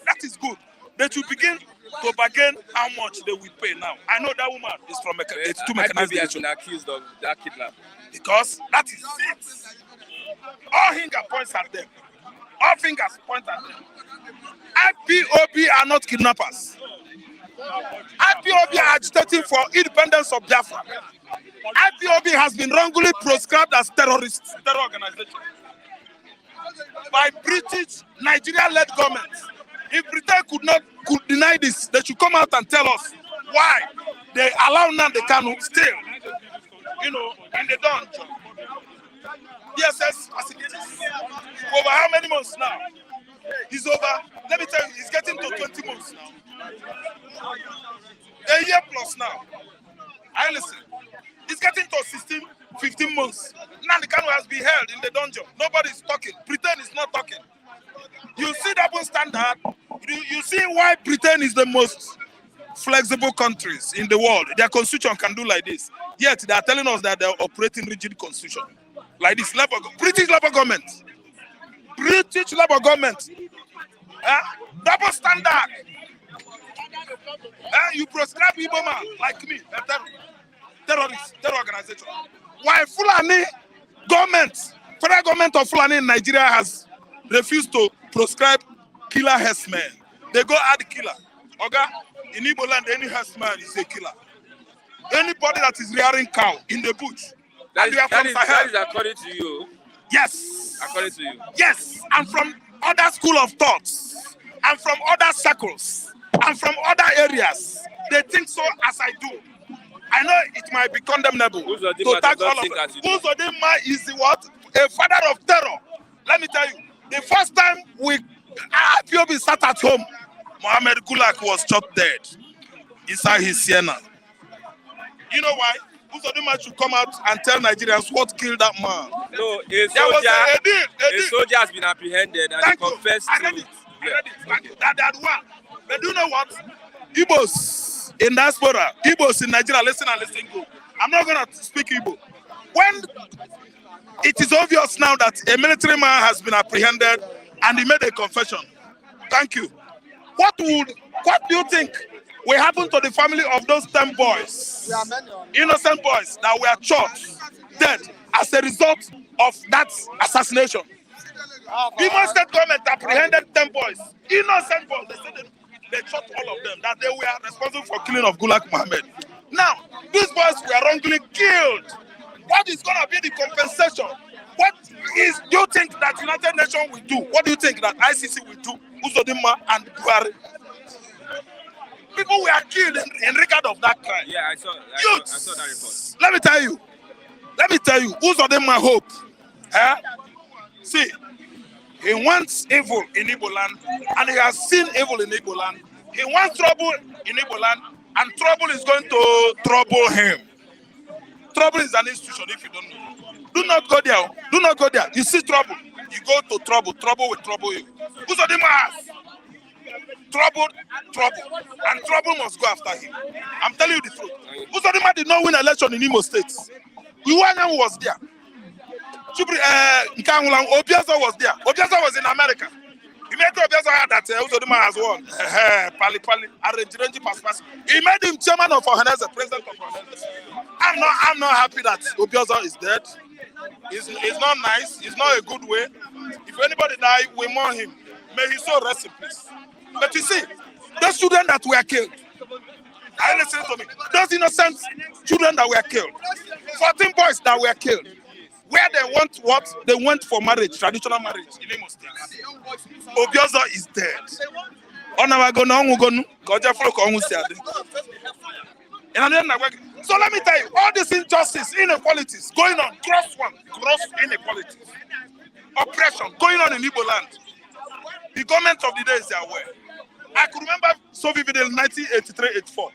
That is good. They should begin to bargain how much they will pay now. I know that woman is from 82 mechanized division. Been accused of that kidnapping. Because that is it. All finger points at them. All fingers point at them. IPOB are not kidnappers. IPOB are agitating for independence of Biafra. IPOB has been wrongly proscribed as terror organization by British Nigeria-led government. If Britain could deny this, they should come out and tell us why they allow Nnamdi Kanu still, in the dungeon. DSS facilities. Over how many months now? He's over. Let me tell you, he's getting to 20 months now. A year plus now. I listen. He's getting to 16, 15 months. Nnamdi Kanu has been held in the dungeon. Nobody's talking. Britain is not talking. You see double standard. You see why Britain is the most flexible countries in the world. Their constitution can do like this. Yet they are telling us that they are operating rigid constitution. Like this. British Labour government. British Labour government. Double standard. You proscribe Igbo man like me, a terrorist, terror organization. While Fulani government, federal government of Fulani in Nigeria has refused to proscribe killer herdsmen. They go add killer. Okay? In Igbo land, any herdsman is a killer. Anybody that is rearing cow in the bush. That is according to you. Yes. According to you. Yes. I'm from other school of thoughts. I'm from other circles. I'm from other areas. They think so as I do. I know it might be condemnable to tag all of them. Uzodinma is what? A father of terror. Let me tell you, the first time IPOB sat at home, Mohammed Gulak was shot dead inside his Sienna. You know why? Uzodinma should come out and tell Nigerians what killed that man. No, a soldier has been apprehended and he confessed to it. That one. But do you know what? Igbos in diaspora, Igbos in Nigeria, listen and listen good. I'm not going to speak Igbo. When it is obvious now that a military man has been apprehended and he made a confession, thank you. What do you think will happen to the family of those 10 boys, innocent boys that were shot dead as a result of that assassination? Imo State government apprehended 10 boys, innocent boys. They said they shot all of them, that they were responsible for killing of Gulak Mohammed. Now, these boys were wrongly killed. What is going to be the compensation? What do you think that United Nations will do? What do you think that ICC will do? Uzodinma and Buhari. People were killed in regard of that crime. Yeah, I saw that report. Let me tell you, Uzodinma hope. See, he wants evil in Igbo land, and he has seen evil in Igbo land. He wants trouble in Igbo land, and trouble is going to trouble him. Trouble is an institution, if you don't know. Do not go there. Do not go there. You see trouble, you go to trouble. Trouble will trouble you. Uzodinma has trouble, and trouble must go after him. I'm telling you the truth. Uzodinma did not win election in Imo State. Iwanyan was there. Obiazo was there. Obiazo was in America. He made Obiazo heard that Uzodinma has won. He made him chairman of Ohaneze, president of Ohaneze. I'm not happy that Obiazo is dead. It's not nice. It's not a good way. If anybody die, we mourn him. May his soul rest in peace. But you see, those children that were killed, listen to me. Those innocent children that were killed, 14 boys that were killed, where they want what? They went for marriage, traditional marriage in Imo State. Obiazo is dead. So let me tell you, all these injustice, inequalities going on, gross inequalities, oppression going on in Igbo land. The government of the day is aware. I could remember so vividly in 1983-84,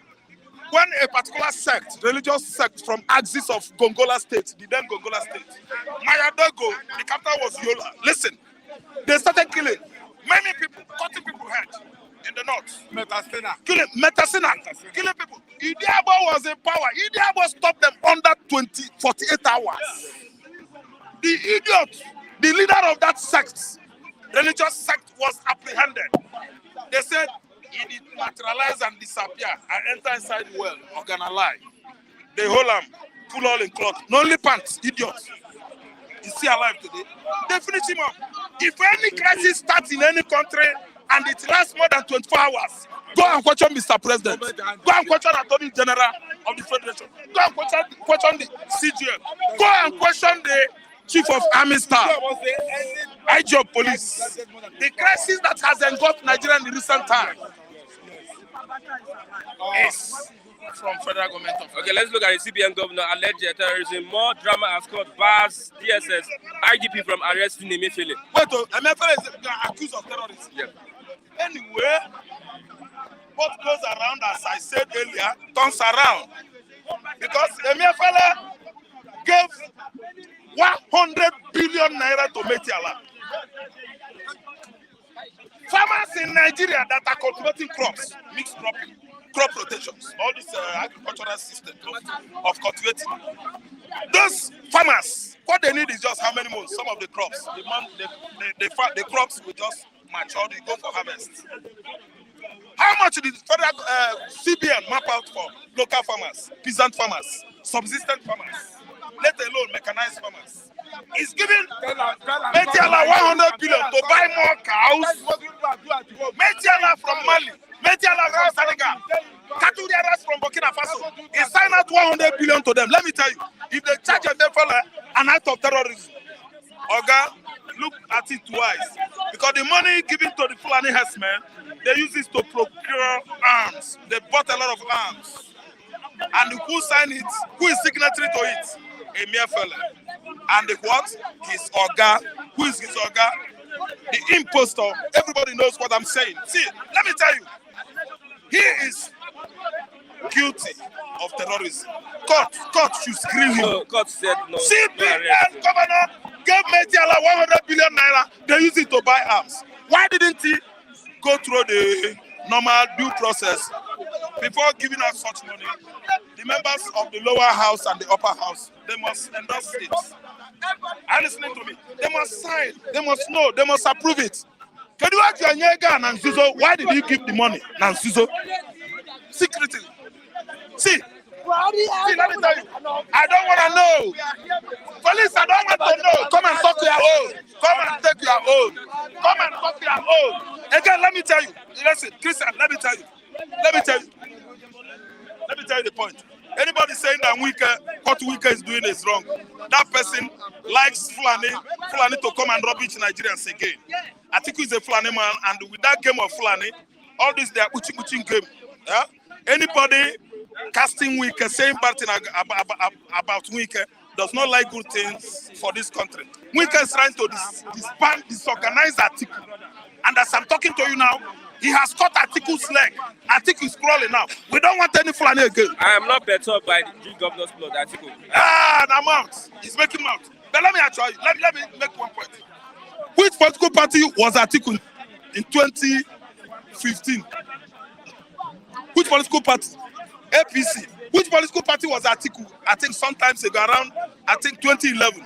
when a particular sect, religious sect from axis of Gongola State, the then Gongola State, Mayadogo, the capital was Yola. Listen, they started killing many people, cutting people's head in the north. Metasina, killing people. Idiabo was in power. Idiabo stopped them under 48 hours. The idiot, the leader of that sect, religious sect, was apprehended. They said he did materialize and disappear and enter inside the well, organize. They hold him, pull all in cloth. No only pants, idiot. Is he alive today? They finish him up. If any crisis starts in any country and it lasts more than 24 hours, go and question Mr. President. Go and question Attorney General of the Federation. Go and question the CGM. Go and question the Chief of Army Staff, IG of Police. The crisis that has engulfed Nigeria in the recent time is from federal government. Okay, let's look at the CBN governor alleged terrorism. More drama has caught bars, DSS, IGP from arresting Emefiele. Wait, Emefiele is accused of terrorism. Yeah. Anyway, what goes around, as I said earlier, turns around. Because Emefiele gave 100 billion naira to Metiala. Farmers in Nigeria that are cultivating crops, mixed cropping, crop rotations, all this agricultural system of cultivating. Those farmers, what they need is just how many months? Some of the crops, the crops will just mature, they go for harvest. How much did federal CBN map out for local farmers, peasant farmers, subsistence farmers, let alone mechanized farmers? He's giving Metiala 100 billion to buy more cows. Metiala from Mali, Metiala from Senegal, Katuriaras from Burkina Faso. He signed out 100 billion to them. Let me tell you, if they charge a fella an act of terrorism, Oga, look at it twice. Because the money given to the Fulani herdsmen, they use this to procure arms. They bought a lot of arms. And who signed it? Who is signatory to it? A mere fella. And the what? His Oga. Who is his Oga? The impostor. Everybody knows what I'm saying. See, let me tell you. He is guilty of terrorism. Court should screen him. No, court said no. CBN governor gave Metiala 100 billion naira. They use it to buy arms. Why didn't he go through the normal due process before giving out such money? The members of the lower house and the upper house, they must endorse it. Are you listening to me? They must sign, they must know, they must approve it. Why did you give the money? Nansuzo? Secretly. See, let me tell you, I don't want to know. Police, I don't want to know. Come and talk to your own. Come and take your own. Come and talk to your own. Again, let me tell you. Listen, Christian, let me tell you. Let me tell you the point. Anybody saying that what Wike is doing is wrong, that person likes Fulani to come and rubbish Nigerians again. Atiku is a Fulani man, and with that game of Fulani, all this they are uchi game. Yeah? Anybody casting Wike, saying bad thing about Wike, does not like good things for this country. Wike is trying to disband, disorganize Atiku. And as I'm talking to you now, he has cut Atiku's leg. Atiku is crawling now. We don't want any Fulani again. I am not perturbed by the G governor's plot, Atiku. I'm out. He's making out. But let me actually, let me make one point. Which political party was Atiku in 2015? Which political party? APC. Which political party was Atiku? I think sometimes ago around, 2011.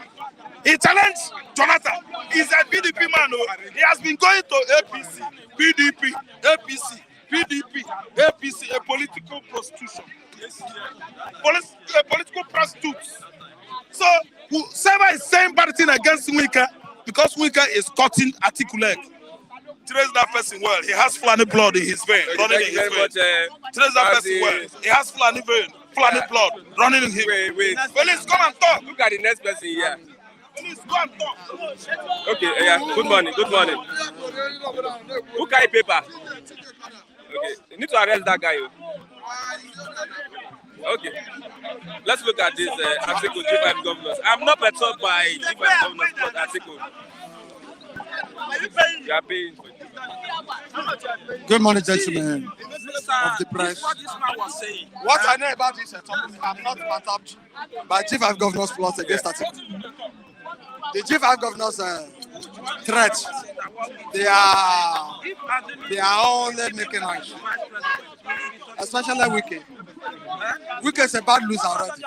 He challenged Jonathan. He's a PDP man. He has been going to APC, PDP, APC, PDP, APC, a political prostitution. A political prostitute. So, whoever is saying bad thing against Wike, because Wike is cutting Atiku leg, trace that person well. He has Fulani blood in his vein, running in his vein. Trace that person well. He has Fulani vein, Fulani blood running in his vein. Wait. Police, come and talk. Look at the next person here. Please go and talk. Okay, yeah. Good morning. Who carry paper? Okay, you need to arrest that guy. Okay, let's look at this Atiku G-5 governors. I'm not perturbed by G-5 governors, but Atiku. You are paying. Good morning, gentlemen of the press. What I know about this topic, I'm not perturbed by G-5 governors plot against Atiku. The G5 governors threat, they are only making noise, especially Wike. Wike is a bad loser already.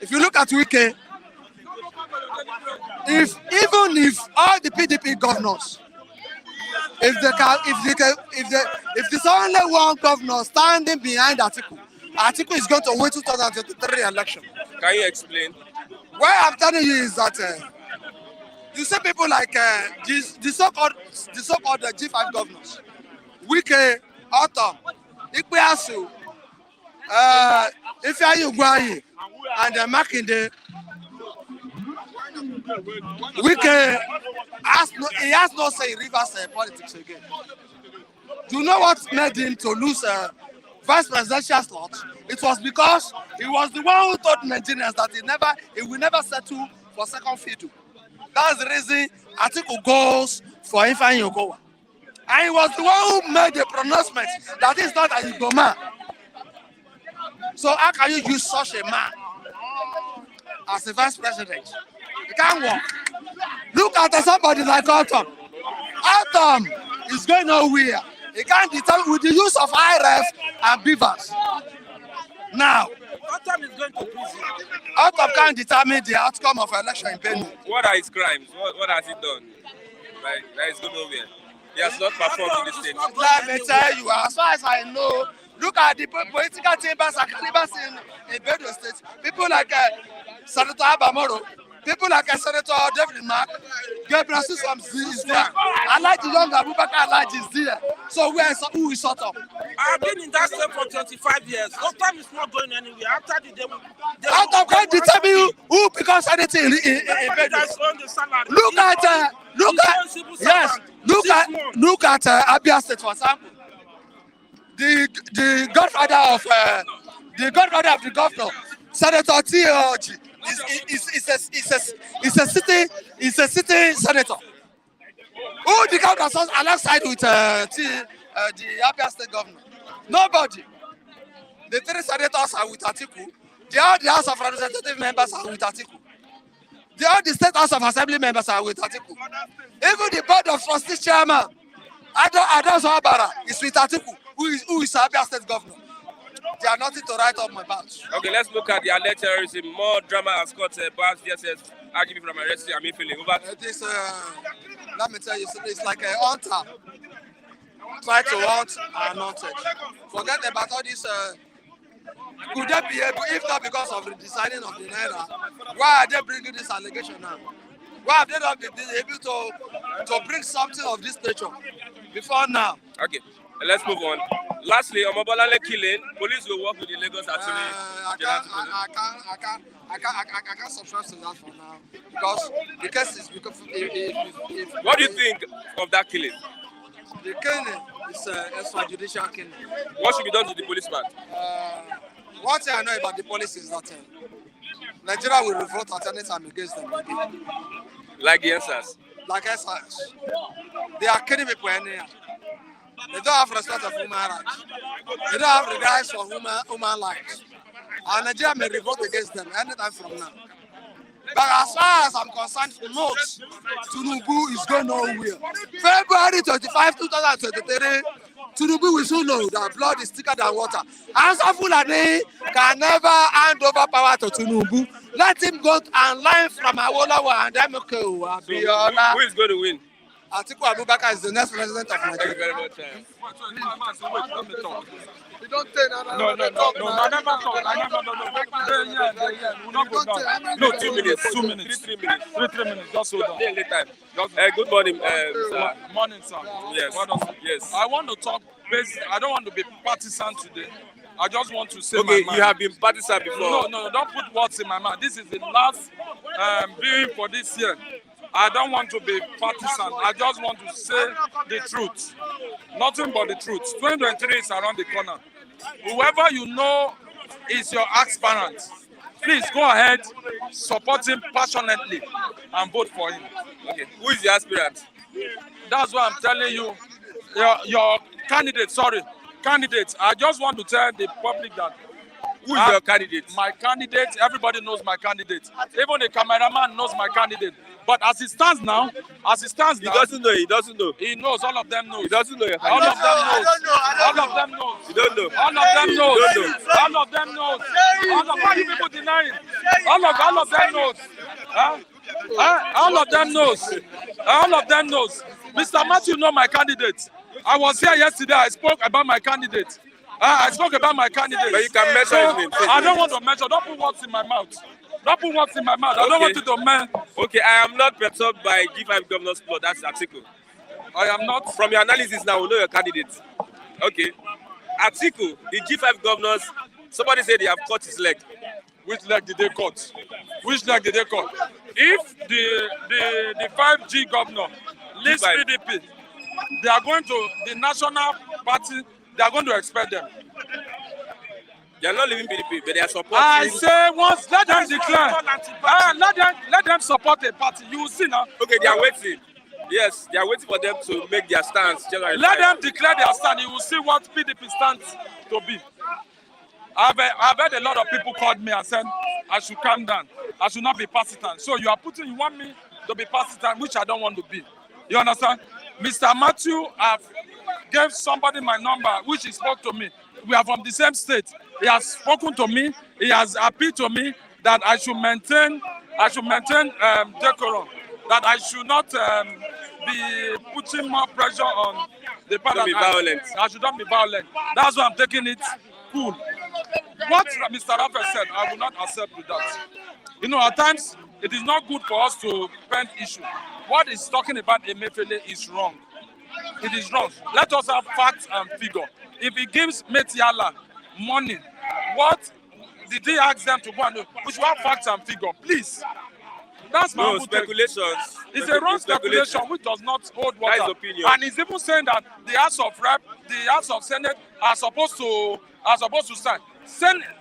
If you look at Wike, even if all the PDP governors, if there's only one governor standing behind Atiku is going to win 2023 election. Can you explain? What I'm telling you is that You see people like the so-called G5 governors, Wike, Autumn, Ikpeasu, Ifeanyi Ugwuanyi, and Makinde. Wike has no say in Rivers politics again. Do you know what made him to lose vice presidential slot? It was because he was the one who told Nigerians that he will never settle for second fiddle. That's the reason Atiku goes for Ifeanyi Okowa. And he was the one who made the pronouncement that he's not an Igbo man. So how can you use such a man as a vice president? It can't work. Look at somebody like Autumn. Autumn is going nowhere. He can't determine with the use of IRF and beavers. Now, Autumn is going to prison. Autumn can't determine the outcome of election in Benue. What are his crimes? What has he done? Like, that is going nowhere. He has not performed in the state. Let me tell you, as far as I know, look at the political chambers and calibers in Benue State. People like Senator Abamoro, people like Senator David Mark, Gabriel Susam is there. I like the young Abubakar Alaji is there. So who is sort of? I've been in that state for 25 years. Autumn is not going anywhere. After they Autumn can't determine who becomes anything in Benue. Look at Abia State, for example. The godfather of the governor, Senator T.O.G. is a sitting senator. Who the governor stands alongside with the Abia State governor? Nobody. The three senators are with Atiku. All the House of Representative members are with Atiku. All the State House of Assembly members are with Atiku. Even the Board of Trustees chairman, Adon Zawabara, is with Atiku, who is Abia State governor. They are nothing to write up my back. Okay, let's look at the alleged terrorism. More drama has caught Bas DSS arguing from arresting and feeling over. Let me tell you, it's like a hunter. Try to hunt and hunted. Forget about all this. Could they be able, if not because of the designing of the Naira, why are they bringing this allegation now? Why have they not been able to bring something of this nature before now? Okay, let's move on. Lastly, on Mobolale killing, police will work with the Lagos Attorney. I can't subscribe to that for now because the case is because what do you think of that killing? The killing is extrajudicial killing. What should be done to the policeman? One thing I know about the police is that Nigeria will revolt at any time against them. Like the answers? Like answers. They are killing people anyhow. They don't have respect for human rights. They don't have regards for human lives. And Nigeria may revolt against them anytime from now. But as far as I'm concerned, note, Tinubu is going nowhere. February 25, 2023, Tinubu will soon know that blood is thicker than water. Answer Fulani can never hand over power to Tinubu. Let him go and learn from Awolowo and Demoko. Who is going to win? Atiku Abubakar is the next president of Nigeria. Thank you very much. Let me talk. You don't take No, I never talk. No, 2 minutes. 2 minutes. 3 minutes. Just hold on. Good morning, sir. Morning, sir. Yes. Yes. I want to talk basically. I don't want to be partisan today. I just want to say okay, my mind. You have been partisan before. No, don't put words in my mouth. This is the last viewing for this year. I don't want to be partisan. I just want to say the truth. Nothing but the truth. 2023 is around the corner. Whoever you know is your aspirant, please go ahead, support him passionately and vote for him. Okay. Who is the aspirant? That's what I'm telling you. Your candidate, candidate. I just want to tell the public that who is your candidate? My candidate, everybody knows my candidate. Even the cameraman knows my candidate. But as it stands now, he doesn't know. He knows, all of them know. He doesn't know your All candidate. of them know. You don't know. All of them know. All of them know. Why are you people denying? All of them knows. All of them knows. All of them knows. Mr. Matthew know my candidate. I was here yesterday. I spoke about my candidate. I spoke about my candidate. But you can measure his name. I don't want to measure. Don't put words in my mouth. Don't put words in my mouth. I don't want you to man. Okay, I am not perturbed by G5 governor's plot. That's Atiku. I am not. From your analysis now, we know your candidate. Okay. Atiku, the G5 governors, somebody said they have cut his leg. Which leg did they cut? Which leg did they cut? If the 5G governor leaves G5. PDP, they are going to the national party. They are going to expel them. They are not leaving PDP, but they are supporting. I say once let them declare. Let them support a party. You will see now. Okay, they are waiting. Yes, they are waiting for them to make their stance. January Let 5. them declare their stand. You will see what PDP stands to be. I've heard a lot of people called me and said I should calm down. I should not be partisan. So you want me to be partisan, which I don't want to be. You understand? Mr. Matthew gave somebody my number, which he spoke to me. We are from the same state. He has spoken to me. He has appealed to me that I should maintain decorum. That I should not be putting more pressure on the party. Don't be violent. I should not be violent. That's why I'm taking it cool. What Mr. Raphael said, I will not accept with that. You know, at times, it is not good for us to paint issue. What he's talking about Emefiele is wrong. It is wrong. Let us have facts and figure. If he gives Metiala money, what did he ask them to go and do? We should have facts and figure, please. That's my No, speculations. It's a wrong speculation which does not hold water. That is opinion. And he's even saying that the House of Rep, the House of Senate are supposed to sign.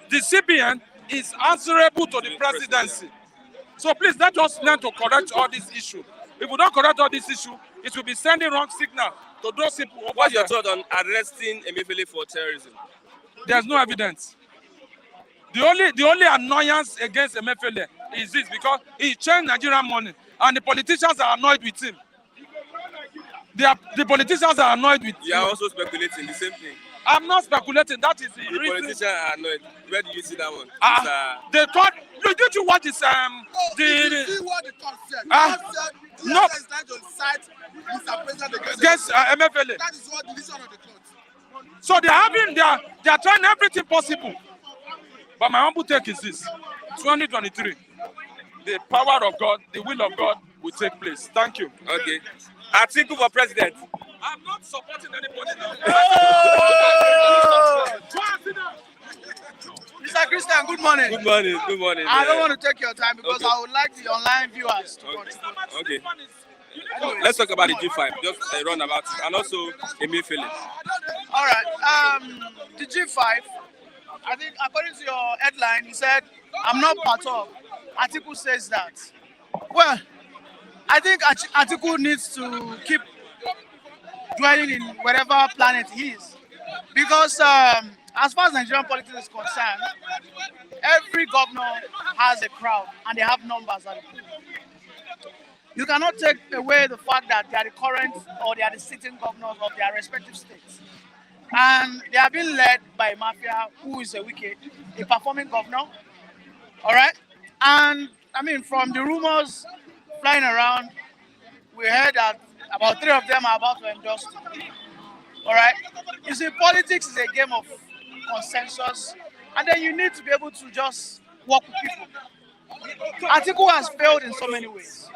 The CBN is answerable to the presidency. So please let us learn to correct all these issues. If we don't correct all these issues, it will be sending wrong signal to those people. What's your thought on arresting Emefiele for terrorism? There's no evidence. The only annoyance against Emefiele is this, because he changed Nigerian money and the politicians are annoyed with him. The politicians are annoyed with him. You are also speculating the same thing. I'm not speculating. That is the reason. Politicians are annoyed. Where do you see that one? They thought. Did you watch this? Did you see what the court said? Ah, The court said no. is trying to cite Mr. President Against Emefiele. That is what the decision of the court. So they are trying everything possible. But my humble take is this: 2023, the power of God, the will of God will take place. Thank you. Okay. Atiku for president. I'm not supporting anybody now. Mr. Christian, good morning. Good morning. Good morning. I don't want to take your time because Okay. I would like the online viewers to Okay. contribute. Okay. Let's talk about the G5. Just run about it, and also Emefiele. All right. The G5, I think according to your headline, you said, I'm not part of. Atiku says that. Well, I think Atiku needs to keep dwelling in whatever planet he is. Because as far as Nigerian politics is concerned, every governor has a crowd and they have numbers. You cannot take away the fact that they are the current or they are the sitting governors of their respective states. And they are being led by a mafia who is a performing governor. All right? And I mean, from the rumors flying around, we heard that about 3 of them are about to endorse. All right? You see, politics is a game of consensus, and then you need to be able to just work with people. Atiku has failed in so many ways.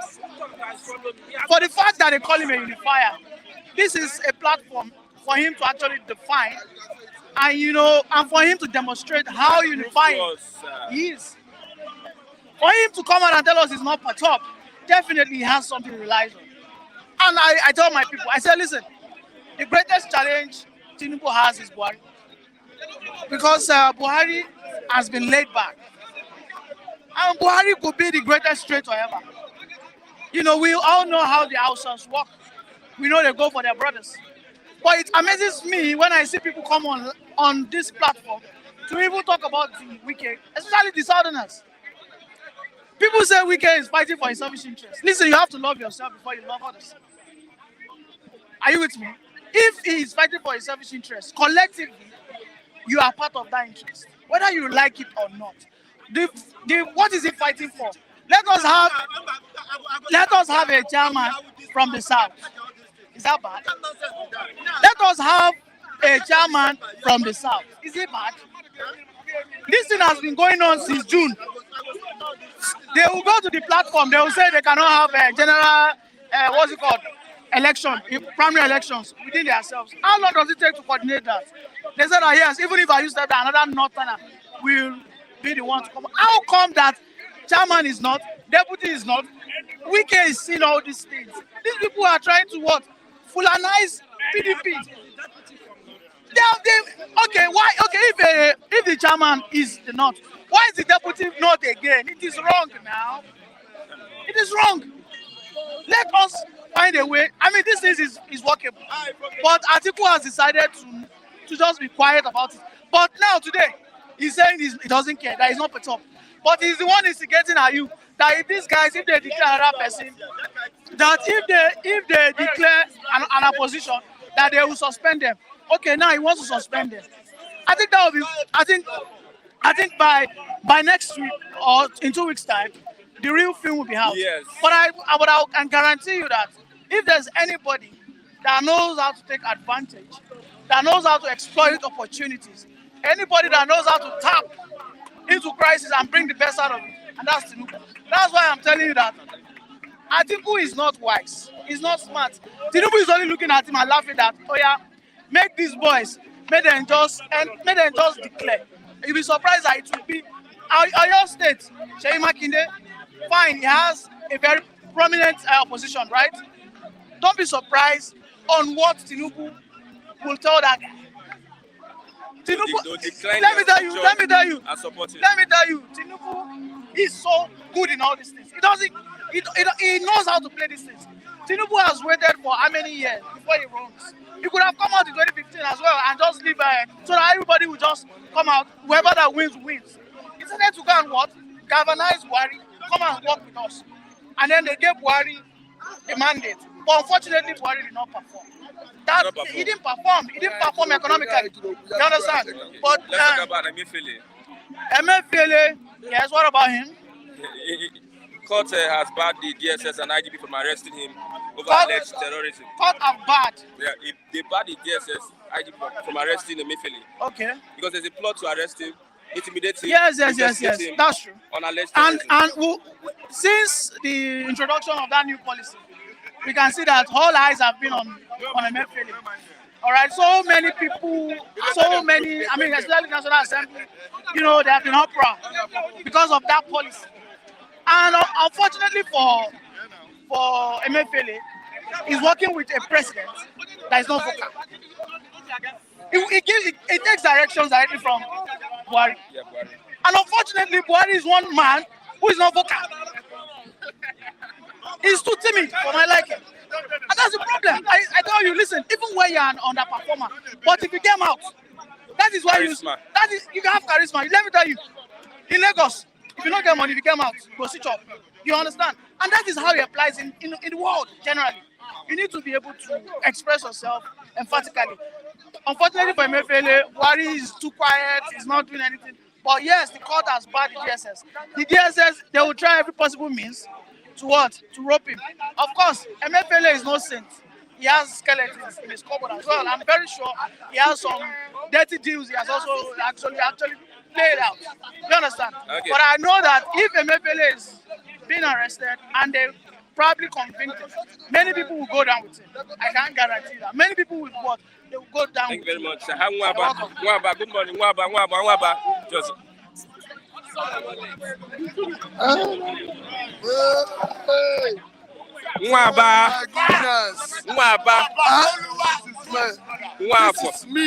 For the fact that they call him a unifier, this is a platform for him to actually define and for him to demonstrate how unifying he is. For him to come out and tell us he's not perturbed, definitely he has something to rely on. And I tell my people, I say, listen, the greatest challenge Tinubu has is Buhari. Because Buhari has been laid back. And Buhari could be the greatest traitor ever. You know, we all know how the Hausas work. We know they go for their brothers. But it amazes me when I see people come on this platform to even talk about the Wike, especially the Southerners. People say Wike is fighting for his selfish interest. Listen, you have to love yourself before you love others. Are you with me? If he is fighting for his selfish interest, collectively, you are part of that interest, whether you like it or not. What is he fighting for? Let us have a chairman from the south. Is that bad? Let us have a chairman from the south. Is it bad? This thing has been going on since June. they will go to the platform. They will say they cannot have a general, what's it called, election, primary elections within themselves. How long does it take to coordinate that? They said that yes, even if I use that, another northerner will be the one to come. How come that chairman is not, deputy is not, Wike is seeing all these things? These people are trying to what? Fulanize PDP. Okay, why? Okay, if the chairman is the not, why is the deputy not again? It is wrong now. It is wrong. Let us find a way. I mean, this is workable. But Atiku has decided to just be quiet about it. But now today, he's saying he doesn't care, that he's not perturbed. But he's the one instigating at you that if these guys, if they declare another person, that if they declare an opposition, that they will suspend them. Okay, now he wants to suspend them. I think that will be. I think by next week or in 2 weeks' time, the real film will be out. Yes. But I can guarantee you that if there's anybody that knows how to take advantage, that knows how to exploit opportunities, anybody that knows how to tap into crisis and bring the best out of it, and that's Tinubu. That's why I'm telling you that Atiku is not wise. He's not smart. Tinubu is only looking at him and laughing that, oh yeah, make these boys, make them just declare. You'll be surprised that it will be our state, Seyi Makinde, fine, he has a very prominent opposition, right? Don't be surprised on what Tinubu will tell that guy. Tinubu, let me tell you, Tinubu is so good in all these things. He knows how to play these things. Tinubu has waited for how many years before he runs? He could have come out in 2015 as well and just leave so that everybody will just come out. Whoever that wins, wins. He said to go and what? Galvanize Buhari, come and work with us. And then they gave Buhari a mandate. But unfortunately, Buhari did not perform. He didn't perform. He didn't perform economically. You understand? But let's talk about Emefiele. Emefiele, yes, what about him? Court has barred the DSS and IGP from arresting him over alleged terrorism. Court have barred? Yeah, they barred the DSS, IGP from arresting Emefiele. Okay. Because there's a plot to arrest him, intimidate him. Yes. That's true. On alleged terrorism. And since the introduction of that new policy, we can see that all eyes have been on Emefiele. All right, so many people, I mean, especially National Assembly, they have been uproar because of that policy. And unfortunately for Emefiele, he's working with a president that is not vocal. It takes directions directly from Buhari. Yeah, Buhari. And unfortunately, Buhari is one man who is not vocal. He's too timid for my liking. And that's the problem. I tell you, listen, even when you're an underperformer, but if you came out, that is why you can have charisma. Let me tell you, in Lagos, if you don't get money, if you come out, go switch up. You understand? And that is how it applies in the world generally. You need to be able to express yourself emphatically. Unfortunately for Emefiele, Buhari is too quiet, he's not doing anything. But yes, the court has barred the DSS. The DSS, they will try every possible means to what? To rope him. Of course, Emefiele is no saint. He has skeletons in his cupboard as well. I'm very sure he has some dirty deals he has also actually played out. You understand? Okay. But I know that if Emefiele is being arrested and they probably convict him, many people will go down with him. I can't guarantee that. Many people will what? They will go down Thank with you very him. much. Nwaba, good morning. Nwaba. Just. Nwaba. Nwaba. This is me,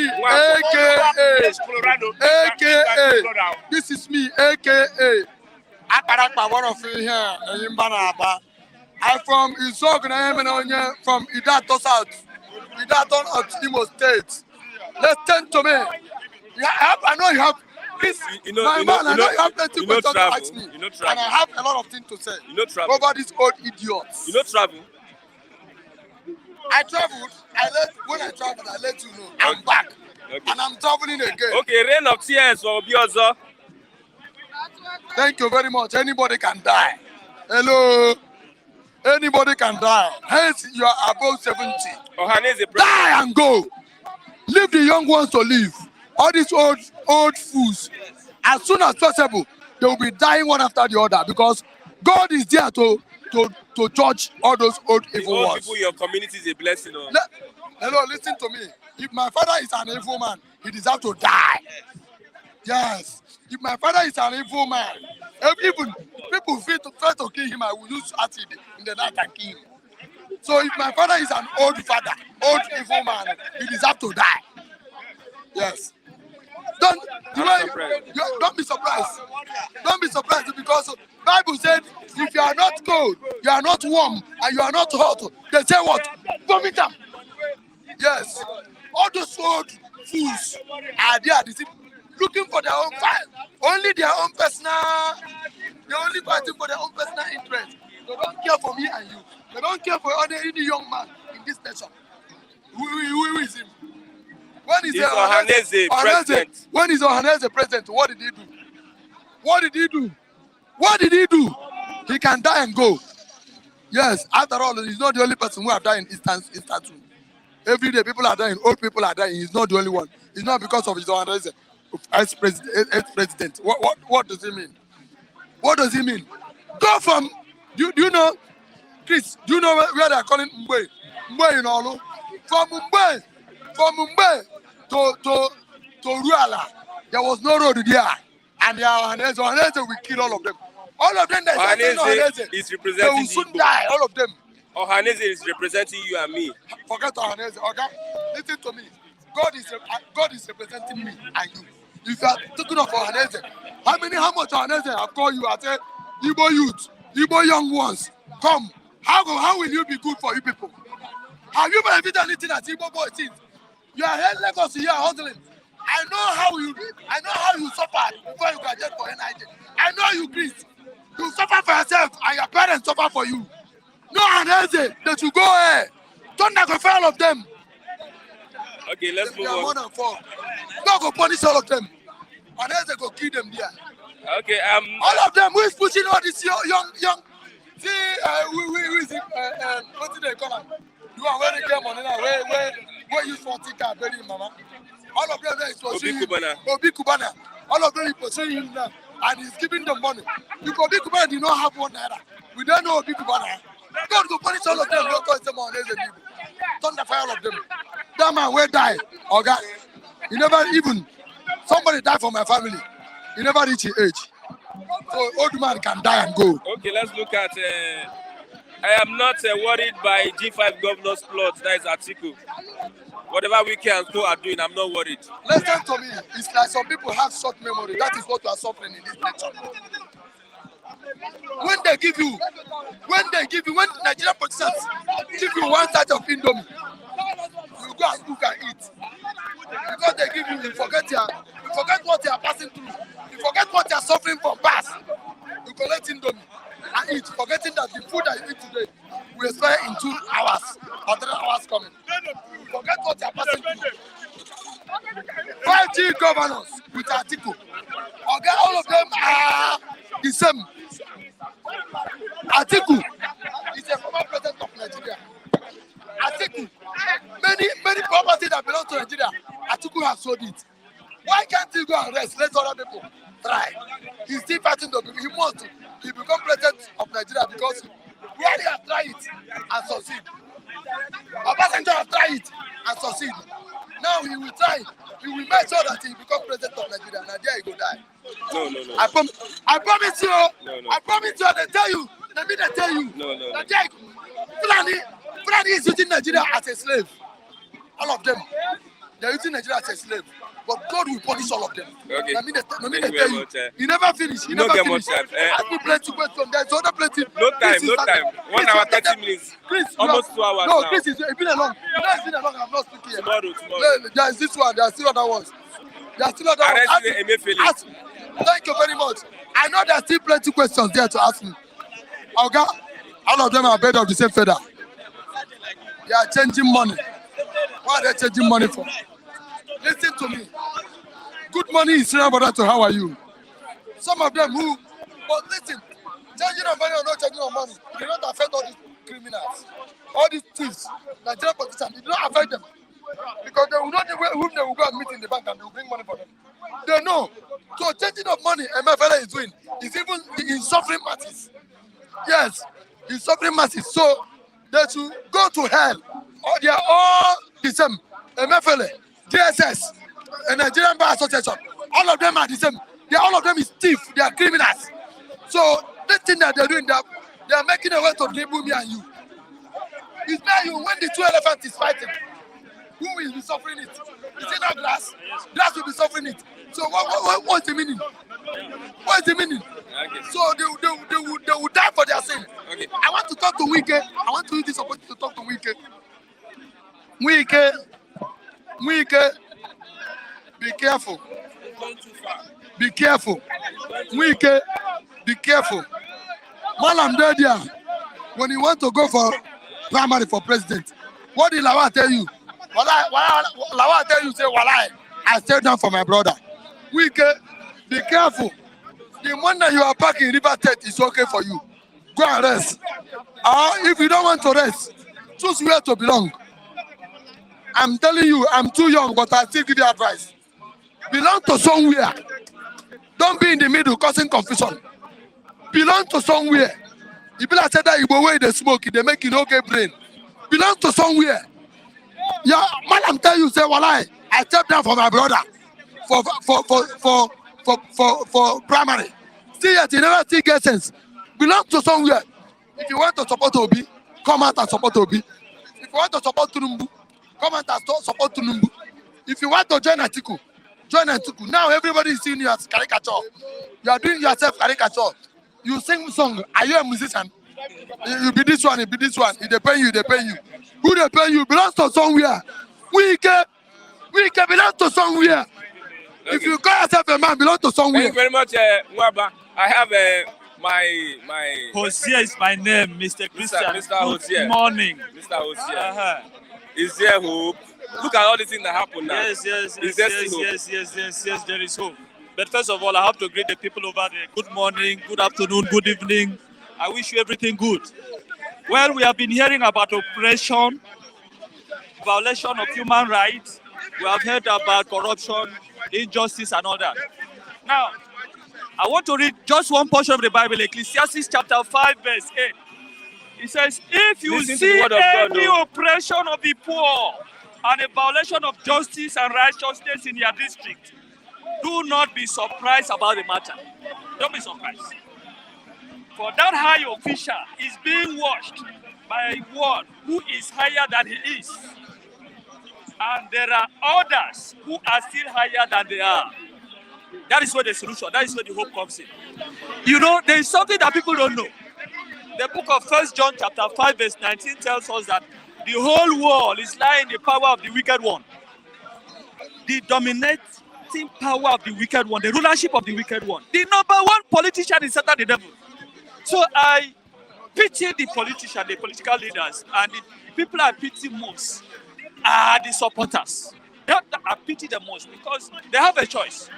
aka. This is me, aka. Akarakpa, one of you here, Aba. I'm from Izog, from Idato South, Idato of Imo State. Listen to me. I know you have. I know you have plenty questions to ask me. And I have a lot of things to say over these old idiots. You know travel? I traveled. When I traveled, I let you know. I'm back. Okay. And I'm traveling again. Okay, rain of tears for Obiozo. Thank you very much. Anybody can die. Hello. Anybody can die. Hence, you are above 70. Die and go. Leave the young ones to live. All these old fools. As soon as possible, they will be dying one after the other because God is there to judge all those old The evil old ones. people in your community is a blessing. Oh. Hello, listen to me. If my father is an evil man, he deserves to die. Yes. If my father is an evil man, even people try to kill him, I will use acid in the night and kill him. So if my father is an old father, old evil man, he deserves to die. Yes. Don't don't be surprised. Don't be surprised because Bible said if you are not cold, you are not warm, and you are not hot, they say what? Vomit them. Yes. All those old fools are there looking for their own fight. Only their own personal, they're only fighting for their own personal interest. They don't care for me and you. They don't care for any young man in this nation. Who is him? When is Ohaneze president? When is Ohaneze president? What did he do? What did he do? What did he do? He can die and go. Yes, after all, he's not the only person who have died in instant. Every day people are dying, old people are dying. He's not the only one. It's not because of his Ohaneze ex-president. What does he mean? What does he mean? Go from, do you know, Chris, do you know where they are calling Mumbai? Mumbai in Olu. From Mumbai to Ruala, there was no road there. And the Ohaneze will kill all of them. All of them that is they representing will soon die, all of them. Ohaneze is representing you and me. Forget Ohaneze, okay? Listen to me. God is representing me and you. If you are talking of Ohaneze, how much Ohaneze have called you and said, Igbo youth, Igbo young ones, come. How will you be good for you people? Have you benefited anything as Igbo boy since? You are here in Lagos, you are hustling. I know how you suffered before you graduate for NIJ. I know you, Chris. You suffer for yourself and your parents suffer for you. No Ohaneze, they should go ahead. Don't for all of them. Okay, let's move on. More than 4. God go punish all of them. Ohaneze go kill them there. Okay, all of them who is pushing all this young. See, who is it? What did they call him? You are wearing them on now. Where you 40 car bury him, mama. All of them is pursuing him. Obi Kubana. All of them is pursuing him now, and he's giving them money. If Obi Kubana did not have 1 naira, we don't know Obi Kubana. God go punish all of them. Don't cause them on as people. Thunder fire all of them. That man will die. Okay. He never even somebody died for my family. He never reached his age. So old man can die and go. Okay, let's look at. I am not worried by G5 governor's plot. That is Atiku. Whatever we can go are doing, I'm not worried. Listen to me. It's like some people have short memory. That is what we are suffering in this nation. When Nigerian politicians give you 1 side of Indomie, you go and cook and eat. Because they give you forget what you are passing through. You forget what you are suffering from past. You collect Indomie and eat, forgetting that the food that you eat today will expire in 2 hours or 3 hours coming. You forget what you are passing through. 5G governors with Atiku. Okay, all of them are the same. Atiku is a former president of Nigeria. Atiku, many properties that belong to Nigeria, Atiku has sold it. Why can't he go and rest? Let other people try. He's still fighting the people. He wants to. He become president of Nigeria because we already have tried it and succeed. Obasanjo has tried it and succeed. Now he will try. He will make sure that he becomes president of Nigeria. Nigeria he will die. No. I promise you. No. I promise you. They tell you. They tell you. No. Nigeria, Fulani is using Nigeria as a slave. All of them. They are using Nigeria as a slave. But God will punish all of them. Okay. They tell you. He never finished. He never finished. Ask me plenty questions. There's other plenty. No time. 1 hour, 30 minutes. Chris, almost 2 hours no, now. Chris, it's been a long. It's been a long. I'm not speaking here. Tomorrow. There is this one. There are still other ones. Ask me. Thank you very much. I know there are still plenty questions there to ask me. Okay? All of them are made of the same feather. They are changing money. What are they changing money for? Listen to me. Good money is not about to how are you. Some of them who, but listen, changing of money or not changing of money, it did not affect all these criminals, all these thieves, Nigerian politicians, it did not affect them. because they will know whom they will go and meet in the bank and they will bring money for them. They know. So changing of money, MFLA is doing, is even in suffering masses. Yes, in suffering masses. So they should go to hell. Or they are all the same. MFLA, DSS, and Nigerian Bar Association, all of them are the same. All of them is thieves. They are criminals. So this thing that they're doing, they are making a way to dribble me and you. It's not you when the two elephants is fighting. Who will be suffering it? Is it not glass? Glass will be suffering it. So what's the meaning? What's the meaning? Okay. So they will die for their sin. Okay. I want to talk to Wike. I want to use this opportunity to talk to Wike. Wike, be careful. Be careful. Wike, be careful. Malam Dedia, when you want to go for primary for president, what did Lawa tell you? Lawa tell you, say, Walai, I stay down for my brother. Wike, be careful. The money that you are packing in River State is okay for you. Go and rest. If you don't want to rest, choose where to belong. I'm telling you, I'm too young, but I still give you advice. Belong to somewhere. Don't be in the middle causing confusion. Belong to somewhere. If people say that you go away, they smoke, they make you no get brain. Belong to somewhere. Yeah, Madam tell you, say, Walai, I step down for my brother for primary. Still yet, you never still get sense. Belong to somewhere. If you want to support Obi, come out and support Obi. If you want to support Tunumbu, come out and support Tunumbu. If you want to join Atiku, join Atiku. Now everybody is seeing you as caricature. You are doing yourself caricature. You sing song. Are you a musician? You be this one, you be this one. If they pay you, they pay you. Who they pay you belongs to somewhere. We can belong to somewhere. Okay. If you call yourself a man, belong to somewhere. Thank you very much, Mwaba. I have my Hosier is my name, Mr. Christian. Mr. Hosier. Good morning. Mr. Hosier. Is there hope? Look at all the things that happen now. Yes, there is hope. But first of all, I have to greet the people over there. Good morning, good afternoon, good evening. I wish you everything good. Well, we have been hearing about oppression, violation of human rights. We have heard about corruption, injustice, and all that. Now, I want to read just one portion of the Bible, Ecclesiastes chapter 5, verse 8. It says, if you see any oppression of the poor and a violation of justice and righteousness in your district, do not be surprised about the matter. Don't be surprised. For that high official is being watched by one who is higher than he is. And there are others who are still higher than they are. That is where the solution, that is where the hope comes in. You know, there is something that people don't know. The book of 1 John chapter 5 verse 19 tells us that the whole world is lying in the power of the wicked one. The dominating power of the wicked one, the rulership of the wicked one. The number one politician is Satan the devil. So I pity the politicians, the political leaders, and the people I pity most are the supporters. I pity them most because they have a choice.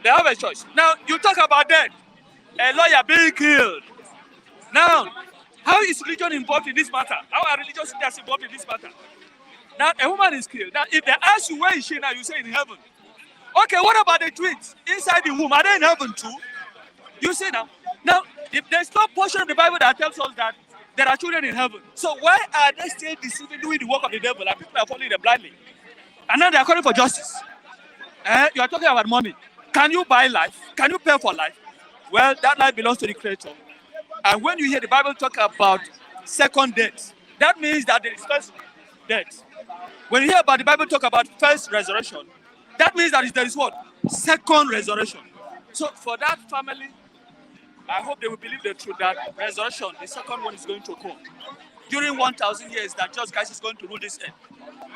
They have a choice. Now, you talk about that. A lawyer being killed. Now, how is religion involved in this matter? How are religious leaders involved in this matter? Now, a woman is killed. Now, if they ask you where is she now, you say in heaven. Okay, what about the twins inside the womb? Are they in heaven too? You see now? Now, if there's no portion of the Bible that tells us that there are children in heaven. So why are they still deceiving, doing the work of the devil, and people are following them blindly? And now they are calling for justice. You are talking about money. Can you buy life? Can you pay for life? Well, that life belongs to the Creator. And when you hear the Bible talk about second death, that means that there is first death. When you hear about the Bible talk about first resurrection, that means that there is what? Second resurrection. So for that family, I hope they will believe the truth that resurrection, the second one, is going to come. During 1,000 years that just Christ is going to rule this earth.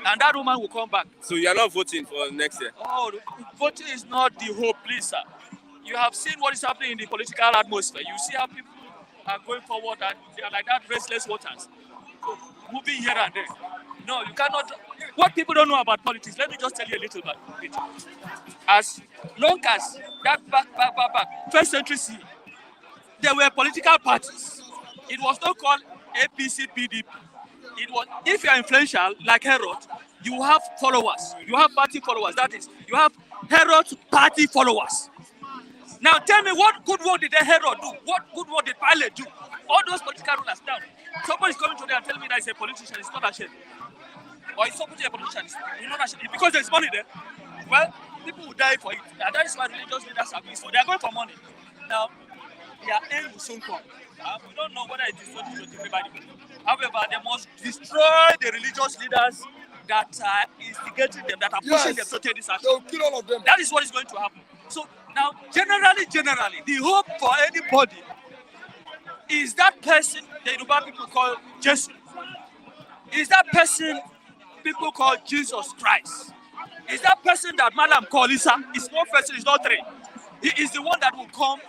And that woman will come back. So you are not voting for next year? Oh, voting is not the hope, please, sir. You have seen what is happening in the political atmosphere. You see how people are going forward and they are like that restless waters. Moving here and there. No, you cannot. What people don't know about politics, let me just tell you a little bit. As long as that back, first century CE, there were political parties. It was not called APC, PDP. It was, if you are influential, like Herod, you have followers. You have party followers. That is, you have Herod party followers. Now tell me, what good work did Herod do? What good work did Pilate do? All those political rulers now. Somebody is coming today and telling me that he's a politician, he's not ashamed. Or he's supposed to be a politician, he's not ashamed. Because there's money there. Well, people will die for it. And that is why religious leaders are being so. They are going for money. Now, their end will soon come. We don't know whether it is going to everybody. However, they must destroy the religious leaders that are instigating them, that are pushing them to take this action. They'll kill all of them. That is what is going to happen. So now, generally, the hope for anybody is that person the Yoruba people call Jesus. Is that person people call Jesus Christ. Is that person that Madam call Isa. It's one person, it's not three. He is the one that will come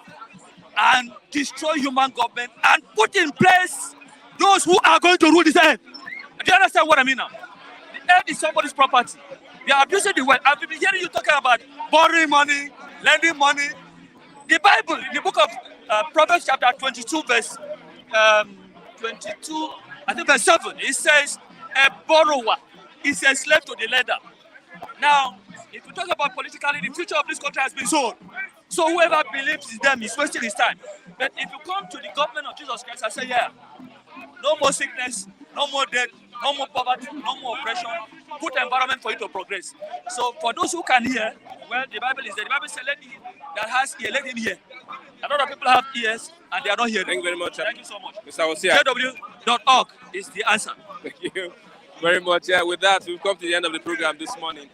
and destroy human government and put in place those who are going to rule this earth. Do you understand what I mean now? The earth is somebody's property. They are abusing the wealth. I've been hearing you talking about borrowing money, lending money. The Bible, in the book of Proverbs chapter 22, verse 22, I think verse 7, it says, a borrower is a slave to the lender. Now, if we talk about politically, the future of this country has been sold. So whoever believes in them is wasting his time. But if you come to the government of Jesus Christ and say, yeah, no more sickness, no more death, no more poverty, no more oppression, good environment for you to progress. So for those who can hear, well, the Bible is there. The Bible says, let him that has ear, let him hear. A lot of people have ears and they are not hearing. Thank you very much. Thank you so much. Mr. Osia. JW.org is the answer. Thank you very much. Yeah, with that, we've come to the end of the program this morning.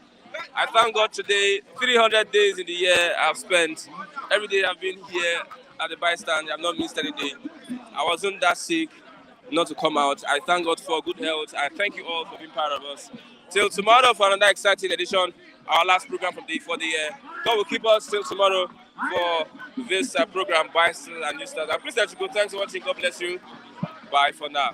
I thank God today, 300 days in the year I've spent. Every day I've been here at the bystand. I've not missed any day. I wasn't that sick not to come out. I thank God for good health. I thank you all for being part of us. Till tomorrow for another exciting edition, our last program for the year. God will keep us till tomorrow for this program, Bystand and New Stars. I'm Chris Atiku. Thanks for watching. God bless you. Bye for now.